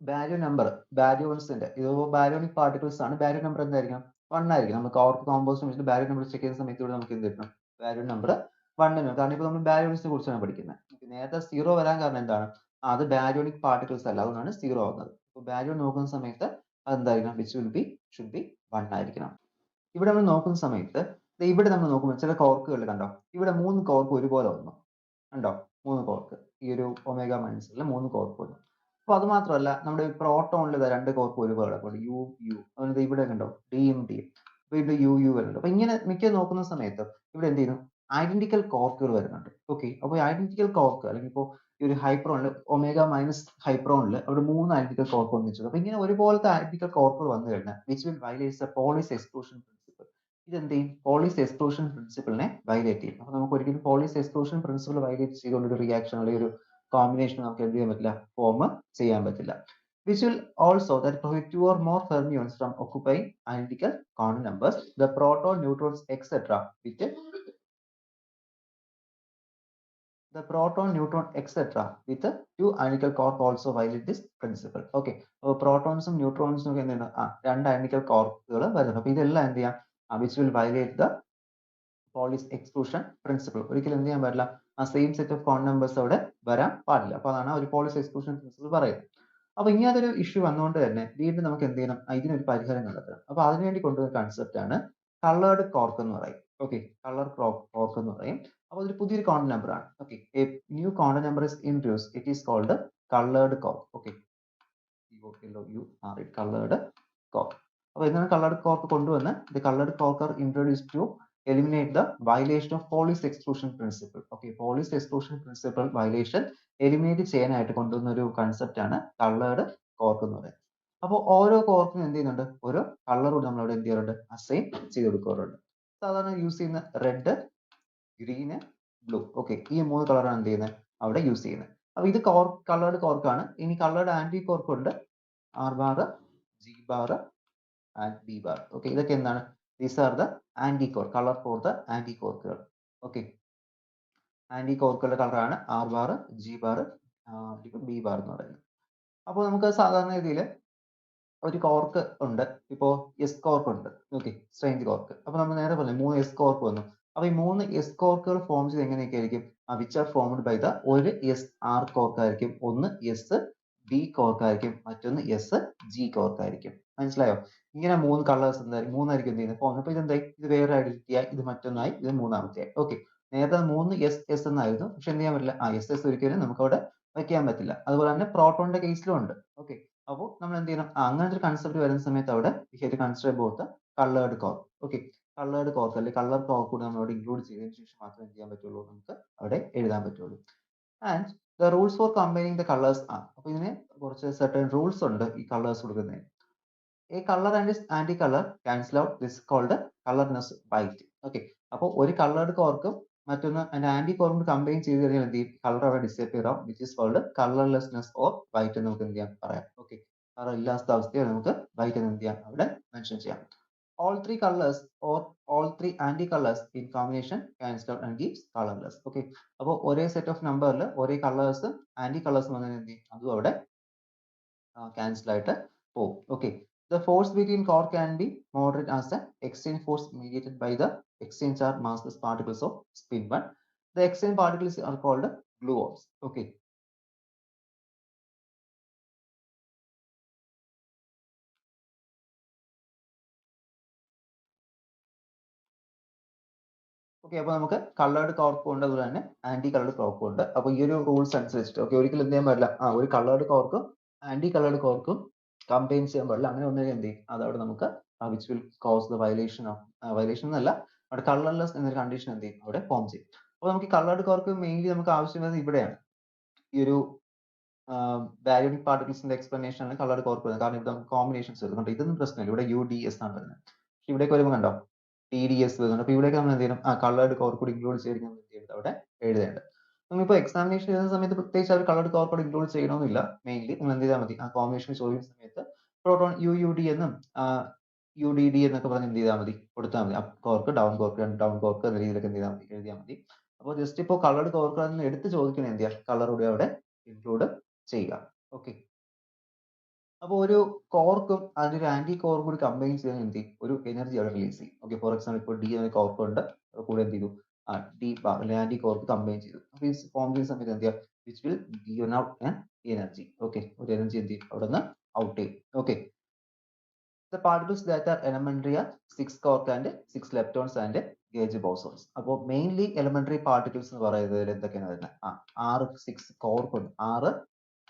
ബാരിയർ നമ്പർ, ബാരിയോൺസിന്റെ ഇത് ബാരിയോണിക് പാർട്ടിക്കിൾസ് ആണ്. ബാരിയർ നമ്പർ എന്തായിരിക്കും? 1 ആയിരിക്കും. നമ്മൾ കോർക്ക് കോമ്പോസിഷൻ വെച്ചിട്ട് ബാരിയർ നമ്പർ ചെക്ക് ചെയ്യുന്ന സമയത്ത് ഇവിടെ നമുക്ക് എന്ത് കിട്ടണം? ബാരിയർ നമ്പർ 1 ആണ്. കാരണം ഇപ്പോൾ നമ്മൾ ബാരിയോൺസിനെ കുറിച്ചാണ് പഠിക്കുന്നത്. നേരത്തെ 0 വരാൻ കാരണം എന്താണ്? അത് ബാരിയോണിക് പാർട്ടിക്കിൾസ് അല്ല, അതുകൊണ്ടാണ് 0 ആവുന്നത്. അപ്പോൾ ബാരിയോൺ നോക്കുന്ന സമയത്ത് അതെന്തായിരിക്കണം? Which will be should be 1 ആയിരിക്കണം. ഇവിടെ നമ്മൾ നോക്കുന്ന സമയത്ത് ഇവിടെ നമ്മൾ നോക്കുമ്പോൾ ചില കോർക്കുകൾ കണ്ടോ? ഇവിടെ 3 കോർക്ക് ഒരുപോലെ വന്നു. ഉണ്ടോ? 3 കോർക്ക്. ഈ ഒരു ഒമേഗ മൈനസിൽ 3 കോർക്ക് വന്നു. അപ്പൊ അത് മാത്രമല്ല, നമ്മുടെ പ്രോട്ടോണിൽ 2 കോർക്ക് ഒരുപോലെ കിടപ്പുണ്ട്. യു അതുകൊണ്ട് ഇവിടെ കണ്ടോ? ഡിയും ഡിയും. അപ്പൊ ഇവിടെ യു വരുന്നുണ്ട്. അപ്പൊ ഇങ്ങനെ മിക്ക നോക്കുന്ന സമയത്ത് ഇവിടെ എന്ത് ചെയ്യുന്നു? ഐഡന്റിക്കൽ കോർക്കുകൾ വരുന്നുണ്ട്. ഓക്കെ, അപ്പോൾ ഐഡന്റിക്കൽ കോർക്ക് അല്ലെങ്കിൽ ഇപ്പോൾ ഈ ഒരു ഹൈപ്രോണിൽ ഒമേഗ മൈനസ് ഹൈപ്രോണിൽ അവിടെ 3 ഐഡന്റിക്കൽ കോർക്ക് ഒന്നിച്ചത്. അപ്പൊ ഇങ്ങനെ ഒരുപോലത്തെ ഐഡന്റിക്കൽ കോർക്കുകൾ വന്നു കഴിഞ്ഞാൽ which will violate the polis exclusion principle. ഇതെന്ത് ചെയ്യും? പോളിസ് എക്സ്ക്ലൂഷൻ പ്രിൻസിപ്പിളിനെ വയലേറ്റ് ചെയ്യും. അപ്പൊ നമുക്ക് ഒരിക്കലും പോളിസ് എക്സ്ക്ലൂഷൻ പ്രിൻസിപ്പിൾ വയലേറ്റ് ചെയ്തുകൊണ്ട് ഒരു റിയാക്ഷൻ അല്ലെങ്കിൽ ഒരു കോമ്പിനേഷൻ നമുക്ക് എന്ത് ചെയ്യാൻ പറ്റില്ല? ഫോം ചെയ്യാൻ പറ്റില്ല. Which will also that prohibit 2 or more fermions from occupying identical quantum numbers, the proton, neutrons, etc. with the proton, neutron, etc. with 2 identical quark also violate this principle. Okay, അപ്പോൾ പ്രോട്ടോൺസും ന്യൂട്രോൺസും ഒക്കെ എന്താണ്? 2 identical കോർക്കുകൾ വരുന്നുണ്ട്. അപ്പൊ ഇതെല്ലാം എന്ത് ചെയ്യാം? which will violate the polis exclusion principle. ഒരിക്കലും എന്ത് ചെയ്യാൻ പാടില്ല? Same set of quantum numbers അവിടെ വരാൻ പാടില്ല. അപ്പൊ അതാണ് ഒരു പോളിസ് എക്സ്ക്ലൂഷൻ പ്രിൻസിപ്പിൾ പറയുന്നത്. അപ്പൊ ഇങ്ങനത്തെ ഒരു ഇഷ്യൂ വന്നുകൊണ്ട് തന്നെ വീണ്ടും നമുക്ക് എന്ത് ചെയ്യണം? ഇതിനൊരു പരിഹാരം കണ്ടെത്തണം. അപ്പൊ അതിനുവേണ്ടി കൊണ്ടുവരുന്ന കൺസെപ്റ്റ് ആണ് കളേർഡ് കോർക്ക് എന്ന് പറയും. ഓക്കെ, കളർ കോർക്ക് എന്ന് പറയും. അപ്പൊ അതൊരു പുതിയൊരു ക്വാണ്ടം നമ്പർ ആണ്. Okay, a new quantum number is introduced. It is called coloured quark. Okay, coloured quark. അപ്പൊ എന്താണ് കളേർഡ് കോർക്ക് കൊണ്ടുവന്ന്? The coloured quark are introduced to eliminate the violation of Pauli's exclusion principle. Okay, Pauli's exclusion principle violation eliminate ചെയ്യാനായിട്ട് കൊണ്ടുവന്ന ഒരു concept ആണ് coloured cork എന്ന് പറയുന്നത്. അപ്പോൾ ഓരോ കോർക്കിനും എന്ത് ചെയ്യുന്നുണ്ട്, ഓരോ കളർ കൂടി നമ്മൾ അവിടെ എന്ത് ചെയ്യാറുണ്ട്, അസൈൻ ചെയ്ത് കൊടുക്കാറുണ്ട്. സാധാരണ യൂസ് ചെയ്യുന്ന റെഡ്, ഗ്രീന്, ബ്ലൂ. ഓക്കെ, ഈ 3 കളറാണ് എന്ത് ചെയ്യുന്നത് അവിടെ യൂസ് ചെയ്യുന്നത്. അപ്പൊ ഇത് കളേർഡ് കോർക്കാണ്. ഇനി കളേർഡ് ആന്റി കോർക്ക് ഉണ്ട്, R bar, G bar and B bar. Okay, ഇതൊക്കെ എന്താണ്, these are the anti cork, colour for the ആന്റി കോർക്കുകൾ. ഓക്കെ, ആന്റി കോർക്കുകളുടെ കളറാണ് R bar, G bar, B bar എന്ന് പറയുന്നത്. അപ്പോൾ നമുക്ക് സാധാരണ രീതിയിൽ ഒരു കോർക്ക് ഉണ്ട്, ഇപ്പോ എസ് കോർക്ക് ഉണ്ട്. Okay, strange cork. അപ്പൊ നമ്മൾ നേരെ പറഞ്ഞു 3 എസ് കോർക്ക് വന്നു. അപ്പൊ ഈ 3 എസ് കോർക്കുകൾ ഫോം ചെയ്ത് എങ്ങനെയൊക്കെ ആയിരിക്കും, which are formed by the ഒരു എസ് ആർ കോർക്ക് ആയിരിക്കും, ഒന്ന് എസ് ബി കോർക്ക് ആയിരിക്കും, മറ്റൊന്ന് എസ് ജി കോർക്ക് ആയിരിക്കും. മനസ്സിലായോ? ഇങ്ങനെ 3 കളേഴ്സ് എന്തായിരിക്കും, മൂന്നായിരിക്കും എന്ത് ചെയ്യുന്നത് ഫോം. അപ്പൊ ഇതെന്തായി, ഇത് വേറെ ഐഡന്റിറ്റി ആയി, ഇത് മറ്റൊന്നായി, ഇത് മൂന്നാമത്തെ ആയി. ഓക്കെ, നേരത്തെ 3 എസ് എസ് എന്നായിരുന്നു, പക്ഷെ എന്ത് ചെയ്യാൻ പറ്റില്ല, എസ് എസ് ഒരിക്കലും നമുക്ക് അവിടെ വെക്കാൻ പറ്റില്ല. അതുപോലെ തന്നെ പ്രോട്ടോണിന്റെ കേസിലും ഉണ്ട്. ഓക്കെ, അപ്പോൾ നമ്മൾ എന്ത് ചെയ്യണം, അങ്ങനത്തെ ഒരു കൺസെപ്റ്റ് വരുന്ന സമയത്ത് അവിടെ we have to consider about the colored cork. Okay, coloured cork അല്ലെങ്കിൽ കളർ കോർക്ക് കൂടി നമ്മൾ അവിടെ ഇൻക്ലൂഡ് ചെയ്തതിനു ശേഷം മാത്രമേ എന്ത് ചെയ്യാൻ പറ്റുള്ളൂ, നമുക്ക് അവിടെ എഴുതാൻ പറ്റുള്ളൂ. And the rules for combining the colours ആണ്. അപ്പൊ ഇതിന് കുറച്ച് സർട്ടൻ റൂൾസ് ഉണ്ട് ഈ കളേഴ്സ് കൊടുക്കുന്നതിന്. A color and its anti-color cancel out. This is called colorless white. Okay, അപ്പോൾ ഒരു കളേർഡ് കോർക്കും മറ്റൊന്ന് അതിന്റെ ആന്റി കോർക്കും കമ്പൈൻ ചെയ്ത് കഴിഞ്ഞാൽ എന്ത് ചെയ്യും, കളർ അവിടെ ഡിസപ്പിയർ ആവും, which is called colourlessness or white എന്ന് നമുക്ക് എന്ത് ചെയ്യാം പറയാം. ഓക്കെ, കളർ ഇല്ലാത്ത അവസ്ഥയെ നമുക്ക് വൈറ്റ് എന്ന് എന്ത് ചെയ്യാം അവിടെ മെൻഷൻ ചെയ്യാം. All three colors or all three anti-colors in combination cancel out and gives colorless. Okay, അപ്പോൾ ഒരേ സെറ്റ് ഓഫ് നമ്പറിൽ ഒരേ കളേഴ്സ് ആന്റി കളേഴ്സ് വന്നാൽ എന്ത് ചെയ്യും, അതും അവിടെ cancel ആയിട്ട് പോകും. Okay, the force between core can be moderate as the exchange force mediated by the exchange charge massless particles of spin 1. The exchange particles are called gluons. Okay, okay, അപ്പൊ നമുക്ക് coloured കോർക്കും ഉണ്ട്, അതുപോലെ തന്നെ anti coloured കോർക്കും ഉണ്ട്. അപ്പൊ ഈ ഒരു rules അനുസരിച്ചിട്ട് ഓക്കെ, ഒരിക്കലും എന്ത് ചെയ്യാൻ പാടില്ല, ഒരു കളേർഡ് കോർക്കും ആന്റി കളേർഡ് കോർക്കും കമ്പൈൻ ചെയ്യാൻ പാടില്ല. അങ്ങനെ ഒന്നും എന്ത് ചെയ്യും, അതവിടെ നമുക്ക് which will cause the violation of, violation എന്നല്ല, അവിടെ കളർലെസ് എന്നൊരു കണ്ടീഷൻ എന്ത് ചെയ്യും അവിടെ ഫോം ചെയ്യും. അപ്പോൾ നമുക്ക് കളേർഡ് കോർക്ക് മെയിൻലി നമുക്ക് ആവശ്യം വരുന്നത് ഇവിടെയാണ്, ഈ ഒരു ബാരിയോണിക് പാർട്ടിക്കിൾസിന്റെ എക്സ്പ്ലനേഷൻ ആണ് കളേർഡ് കോർക്ക് വരുന്നത്. കാരണം ഇവിടെ നമുക്ക് കോമ്പിനേഷൻസ് വരുന്നുണ്ട്, ഇതൊന്നും പ്രശ്നമില്ല. ഇവിടെ യു ഡി എസ് ആണ് വരുന്നത്, പക്ഷെ ഇവിടേക്ക് വരുമ്പോൾ കണ്ടോ ടി ഡി എസ് വരുന്നുണ്ട്. അപ്പൊ ഇവിടേക്ക് നമ്മൾ എന്ത് ചെയ്യണം, കളേർഡ് കോർക്ക് കൂടി ഇൻക്ലൂഡ് ചെയ്തിരിക്കുന്നത് എന്ത് ചെയ്യേണ്ടത് അവിടെ എഴുതേണ്ടത്. നമ്മളിപ്പോൾ എക്സാമിനേഷൻ എഴുതുന്ന സമയത്ത് പ്രത്യേകിച്ച് അവർ കളേർഡ് കോർക്ക് കൂടി ഇൻക്ലൂഡ് ചെയ്യണമെന്നില്ല. മെയിൻലി നിങ്ങൾ എന്ത് ചെയ്താൽ മതി, ആ കോമ്പിനേഷൻ ചോദിക്കുന്ന സമയത്ത് പ്രോട്ടോൺ യു യു ഡി എന്നും യു ഡി ഡി എന്നൊക്കെ പറഞ്ഞ് എന്ത് ചെയ്താൽ മതി, കൊടുത്താൽ മതി. Up cork, down cork, down cork എന്ന രീതിയിലൊക്കെ എന്ത് ചെയ്താൽ മതി, എഴുതിയാൽ മതി. അപ്പോൾ ജസ്റ്റ് ഇപ്പോൾ കളേർഡ് കോർക്ക് എടുത്ത് ചോദിക്കണേ എന്ത് ചെയ്യുക, കളർ കൂടി അവിടെ ഇൻക്ലൂഡ് ചെയ്യുക. ഓക്കെ, അപ്പോൾ ഒരു കോർക്കും അതിന്റെ ഒരു ആന്റി കോർക്കും കൂടി കമ്പൈൻ ചെയ്യാൻ എന്ത് ചെയ്യും, ഒരു എനർജി അവിടെ റിലീസ് ചെയ്യും. ഓക്കെ, ഫോർ എക്സാമ്പിൾ ഇപ്പോൾ ഡി എന്ന കോർക്ക് ഉണ്ട്, കൂടെ എന്ത് ചെയ്തു, ഡി ബാർ അല്ലെങ്കിൽ ആന്റി കോർക്ക് കമ്പൈൻ ചെയ്തു. അപ്പോൾ ഈ ഫോം ചെയ്യുന്ന സമയത്ത് എന്ത് ചെയ്യുക, which will given out an energy. Okay, ഒരു എനർജി എന്ത് ചെയ്യും അവിടെ നിന്ന് ഔട്ട് ചെയ്യും. Okay, the particles that are elementary are 6 quark and 6 leptons and gauge bosons. അപ്പോൾ മെയിൻലി എലിമെന്ററി പാർട്ടിക്കിൾസ് എന്ന് പറയുന്നത് എന്തൊക്കെയാണ് വരുന്നത്, 6 കോർക്ക് ഉണ്ട്, 6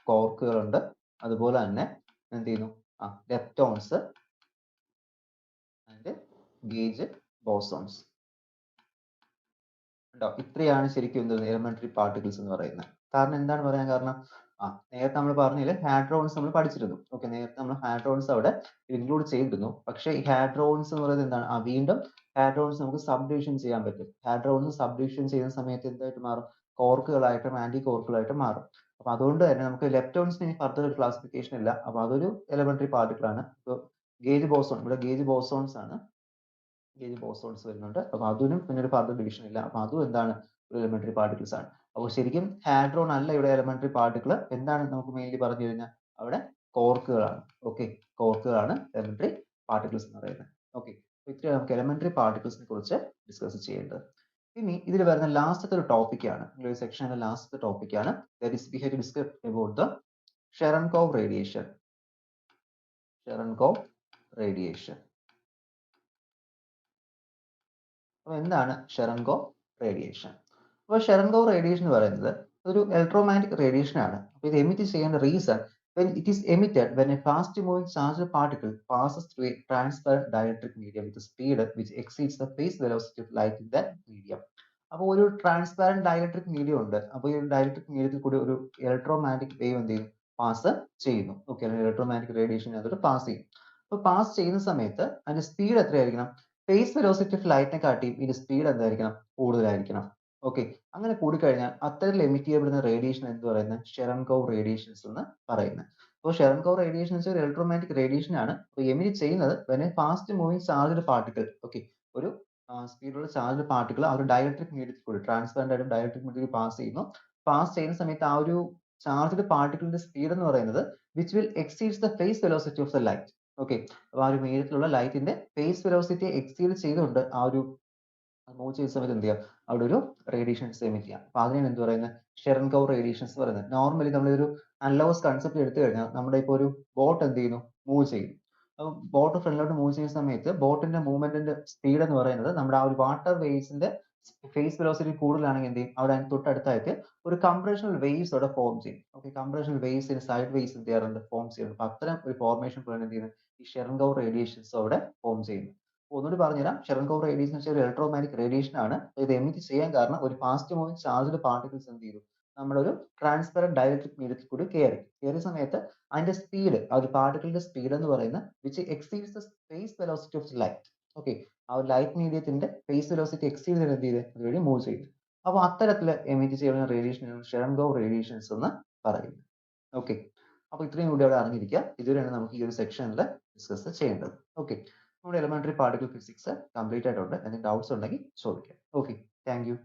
കോർക്കുകളുണ്ട്. അതുപോലെ തന്നെ എന്ത് ചെയ്യുന്നു, ലെപ്റ്റോൺസ് ആൻഡ് ഗേജ് ബോസോൺസ് ഉണ്ടോ. ഇത്രയാണ് ശരിക്കും എന്ത് എലിമെന്ററി പാർട്ടിക്കിൾസ് എന്ന് പറയുന്നത്. കാരണം എന്താണ് പറയാൻ കാരണം, നേരത്തെ നമ്മൾ പറഞ്ഞില്ലേ ഹാഡ്രോൺസ് നമ്മൾ പഠിച്ചിരുന്നു. ഓക്കെ, നേരത്തെ നമ്മൾ ഹാഡ്രോൺസ് അവിടെ ഇൻക്ലൂഡ് ചെയ്തിരുന്നു. പക്ഷേ ഈ ഹാഡ്രോൺസ് എന്ന് പറയുന്നത് എന്താണ്, വീണ്ടും ഹാഡ്രോൺസ് നമുക്ക് സബ് ഡിവിഷൻ ചെയ്യാൻ പറ്റും. ഹാഡ്രോൺസ് സബ് ഡിവിഷൻ ചെയ്യുന്ന സമയത്ത് എന്തായിട്ട് മാറും, കോർക്കുകളായിട്ടും ആന്റി കോർക്കുകളായിട്ടും മാറും. അപ്പൊ അതുകൊണ്ട് തന്നെ നമുക്ക് ലെപ്റ്റോൺസിന് ഇനി ഫർദർ ഒരു ക്ലാസിഫിക്കേഷൻ ഇല്ല. അപ്പൊ അതൊരു എലിമെന്ററി പാർട്ടിക്കിൾ ആണ്. ഇപ്പോൾ ഗേജ് ബോസോൺ, ഇവിടെ ഗേജ് ബോസോൺസ് ആണ്, ഗേജ് ബോസോൺസ് വരുന്നുണ്ട്. അപ്പൊ അതിനും പിന്നെ ഒരു ഫർദർ ഡിവിഷൻ ഇല്ല. അപ്പൊ അതും എന്താണ്, ഒരു എലിമെന്ററി പാർട്ടിക്കിൾസ് ആണ്. അപ്പോൾ ശരിക്കും ഹാഡ്രോൺ അല്ല ഇവിടെ എലിമെന്ററി പാർട്ടിക്കിൾ. എന്താണ് നമുക്ക് മെയിൻലി പറഞ്ഞു കഴിഞ്ഞാൽ അവിടെ കോർക്കുകളാണ്. ഓക്കെ, കോർക്കുകളാണ് എലിമെന്ററി പാർട്ടിക്കിൾസ് എന്ന് പറയുന്നത്. ഓക്കെ, ഇത്രയാണ് നമുക്ക് എലിമെന്ററി പാർട്ടിക്കിൾസിനെ കുറിച്ച് ഡിസ്കസ് ചെയ്യേണ്ടത്. ഇനി ഇതിൽ വരുന്ന ലാസ്റ്റത്തെ ഒരു ടോപ്പിക്കാണ്, ഈ സെക്ഷനിലെ ലാസ്റ്റത്തെ ടോപ്പിക്കാണ്, that is we have to discuss about the Cherenkov radiation. Cherenkov radiation. അപ്പോൾ എന്താണ് ഷെറൻകോവ് റേഡിയേഷൻ? അപ്പോൾ ഷെറൻകോവ് റേഡിയേഷൻ എന്ന് പറയുന്നത് ഒരു ഇലക്ട്രോമാഗ്നറ്റിക് റേഡിയേഷൻ ആണ്. അപ്പോൾ ഇത് എമിറ്റ് ചെയ്യേണ്ട reason, when it is emitted when a fast moving charged particle passes through a transparent dielectric medium with a speed which exceeds the phase velocity of light in that medium. അപ്പോൾ ഒരു transparent dielectric medium ഉണ്ട്. അപ്പോൾ ഈ dielectric മീഡിയത്തിൽ കൂടി ഒരു electromagnetic wave എന്ത് ചെയ്യും, പാസ് ചെയ്യുന്നു. ഓക്കെ, അല്ലെങ്കിൽ ഇലക്ട്രോമാഗ്നറ്റിക് റേഡിയേഷൻ അതിലൂടെ പാസ് ചെയ്യും. അപ്പോൾ പാസ് ചെയ്യുന്ന സമയത്ത് അതിന്റെ സ്പീഡ് എത്രയായിരിക്കണം? ഫേസ് വെലോസിറ്റി ഓഫ് ലൈറ്റിനെ കാട്ടിയും ഇതിന്റെ സ്പീഡ് എന്തായിരിക്കണം? കൂടുതലായിരിക്കണം. ഓക്കെ, അങ്ങനെ കൂടിക്കഴിഞ്ഞാൽ അത്തരത്തിൽ എമിറ്റ് ചെയ്യപ്പെടുന്ന റേഡിയേഷൻ എന്ന് പറയുന്നത് ഷെറൻകോവ് റേഡിയേഷൻസ് എന്ന് പറയുന്നത്. അപ്പോൾ ഷെറൻകോവ് റേഡിയേഷൻ ഒരു ഇലക്ട്രോമാഗ്നറ്റിക് റേഡിയേഷൻ ആണ്. അപ്പോൾ എമിറ്റ് ചെയ്യുന്നത് when A fast moving charged particle, okay, ഒരു സ്പീഡിലുള്ള ചാർജ്ഡ് പാർട്ടിക്കിൾ ആ ഒരു ഡയലക്ട്രിക് മീഡിയത്തിൽ കൂടി ട്രാൻസ്പെറന്റ് ആയിട്ട് ഡയലക്ട്രിക് മീഡിയത്തിൽ പാസ് ചെയ്യുന്നു. പാസ് ചെയ്യുന്ന സമയത്ത് ആ ഒരു ചാർജ്ഡ് പാർട്ടിക്കിളിന്റെ സ്പീഡ് എന്ന് പറയുന്നത് which will exceeds the phase velocity of the light. Okay, അപ്പോൾ ആ ഒരു മീഡിയത്തിലുള്ള ലൈറ്റിന്റെ ഫേസ് വെലോസിറ്റി എക്സീഡ് ചെയ്തുകൊണ്ട് ആ ഒരു മൂവ് ചെയ്യുന്ന സമയത്ത് എന്ത് ചെയ്യാം? അവിടെ ഒരു റേഡിയേഷൻസ് എമിറ്റ് ചെയ്യാം. അപ്പൊ അതിനെയാണ് എന്ത് പറയുന്നത്? ഷെറൻകോവ് റേഡിയേഷൻസ് പറയുന്നത്. നോർമലി നമ്മളൊരു അനലോഗസ് കൺസെപ്റ്റ് എടുത്തു കഴിഞ്ഞാൽ നമ്മുടെ ഇപ്പോൾ ഒരു ബോട്ട് എന്ത് ചെയ്യുന്നു? മൂവ് ചെയ്യുന്നു. അപ്പോൾ ബോട്ട് ഫ്രണ്ടിലോട്ട് മൂവ് ചെയ്യുന്ന സമയത്ത് ബോട്ടിന്റെ മൂവ്മെന്റിന്റെ സ്പീഡ് എന്ന് പറയുന്നത് നമ്മുടെ ആ ഒരു വാട്ടർ വേവ്സിന്റെ ഫേസ് വെലോസിറ്റി കൂടുതലാണെങ്കിൽ എന്ത് ചെയ്യും? അവിടെ അതിന് തൊട്ടടുത്തായിട്ട് ഒരു കംപ്രഷണൽ വേവ്സ് അവിടെ ഫോം ചെയ്യും. ഓക്കെ, കംപ്രഷണൽ വേവ്സ് സൈഡ് വേവ്സ് എന്ത് ചെയ്യാറുണ്ട്? ഫോം ചെയ്യുന്നുണ്ട്. അപ്പൊ അത്തരം ഒരു ഫോർമേഷൻ എന്ത് ചെയ്യുന്നത്? ഈ ഷെറൻകോവ് റേഡിയേഷൻസ് അവിടെ ഫോം ചെയ്യുന്നു. ഒന്നുകൂടി പറഞ്ഞുതരാം. ഷെറൻകോവ് റേഡിയേഷൻ ഒരു ഇലക്ട്രോമാഗ്നറ്റിക് റേഡിയേഷൻ ആണ്. ഇത് എമിറ്റ് ചെയ്യാൻ കാരണം ഒരു ഫാസ്റ്റ് മൂവിങ് ചാർജ്ഡ് പാർട്ടിക്കിൾസ് എന്ത് ചെയ്തു? നമ്മുടെ ഒരു ട്രാൻസ്പെറന്റ് ഡയലക്ട്രിക് മീഡിയത്തിൽ കൂടി കയറിയ സമയത്ത് അതിന്റെ സ്പീഡ്, ആ ഒരു പാർട്ടിക്കിളിന്റെ സ്പീഡ് എന്ന് പറയുന്നത് which exceeds the phase velocity of light. Okay, ആ ഒരു ലൈറ്റ് മീഡിയത്തിന്റെ ഫേസ് വെലോസിറ്റി എക്സീഡ് ചെയ്ത് എന്ത് ചെയ്ത് അതുവഴി മൂവ് ചെയ്തു. അപ്പോൾ അത്തരത്തിൽ എമിറ്റ് ചെയ്യുന്ന റേഡിയേഷൻ ഷെറൻകോവ് റേഡിയേഷൻസ് എന്ന് പറയുന്നത്. ഓക്കെ, അപ്പോൾ ഇത്രയും കൂടി അവിടെ അറിഞ്ഞിരിക്കുക. ഇതുവരെയാണ് നമുക്ക് ഈ ഒരു സെക്ഷനിൽ ഡിസ്കസ് ചെയ്യേണ്ടത്. ഓക്കെ, നമ്മുടെ എലിമെന്ററി പാർട്ടിക്കിൾ ഫിസിക്സ് കംപ്ലീറ്റ് ആയിട്ടുണ്ട്. എന്തെങ്കിലും ഡൗട്ട്സ് ഉണ്ടെങ്കിൽ ചോദിക്കാം. Okay, thank you.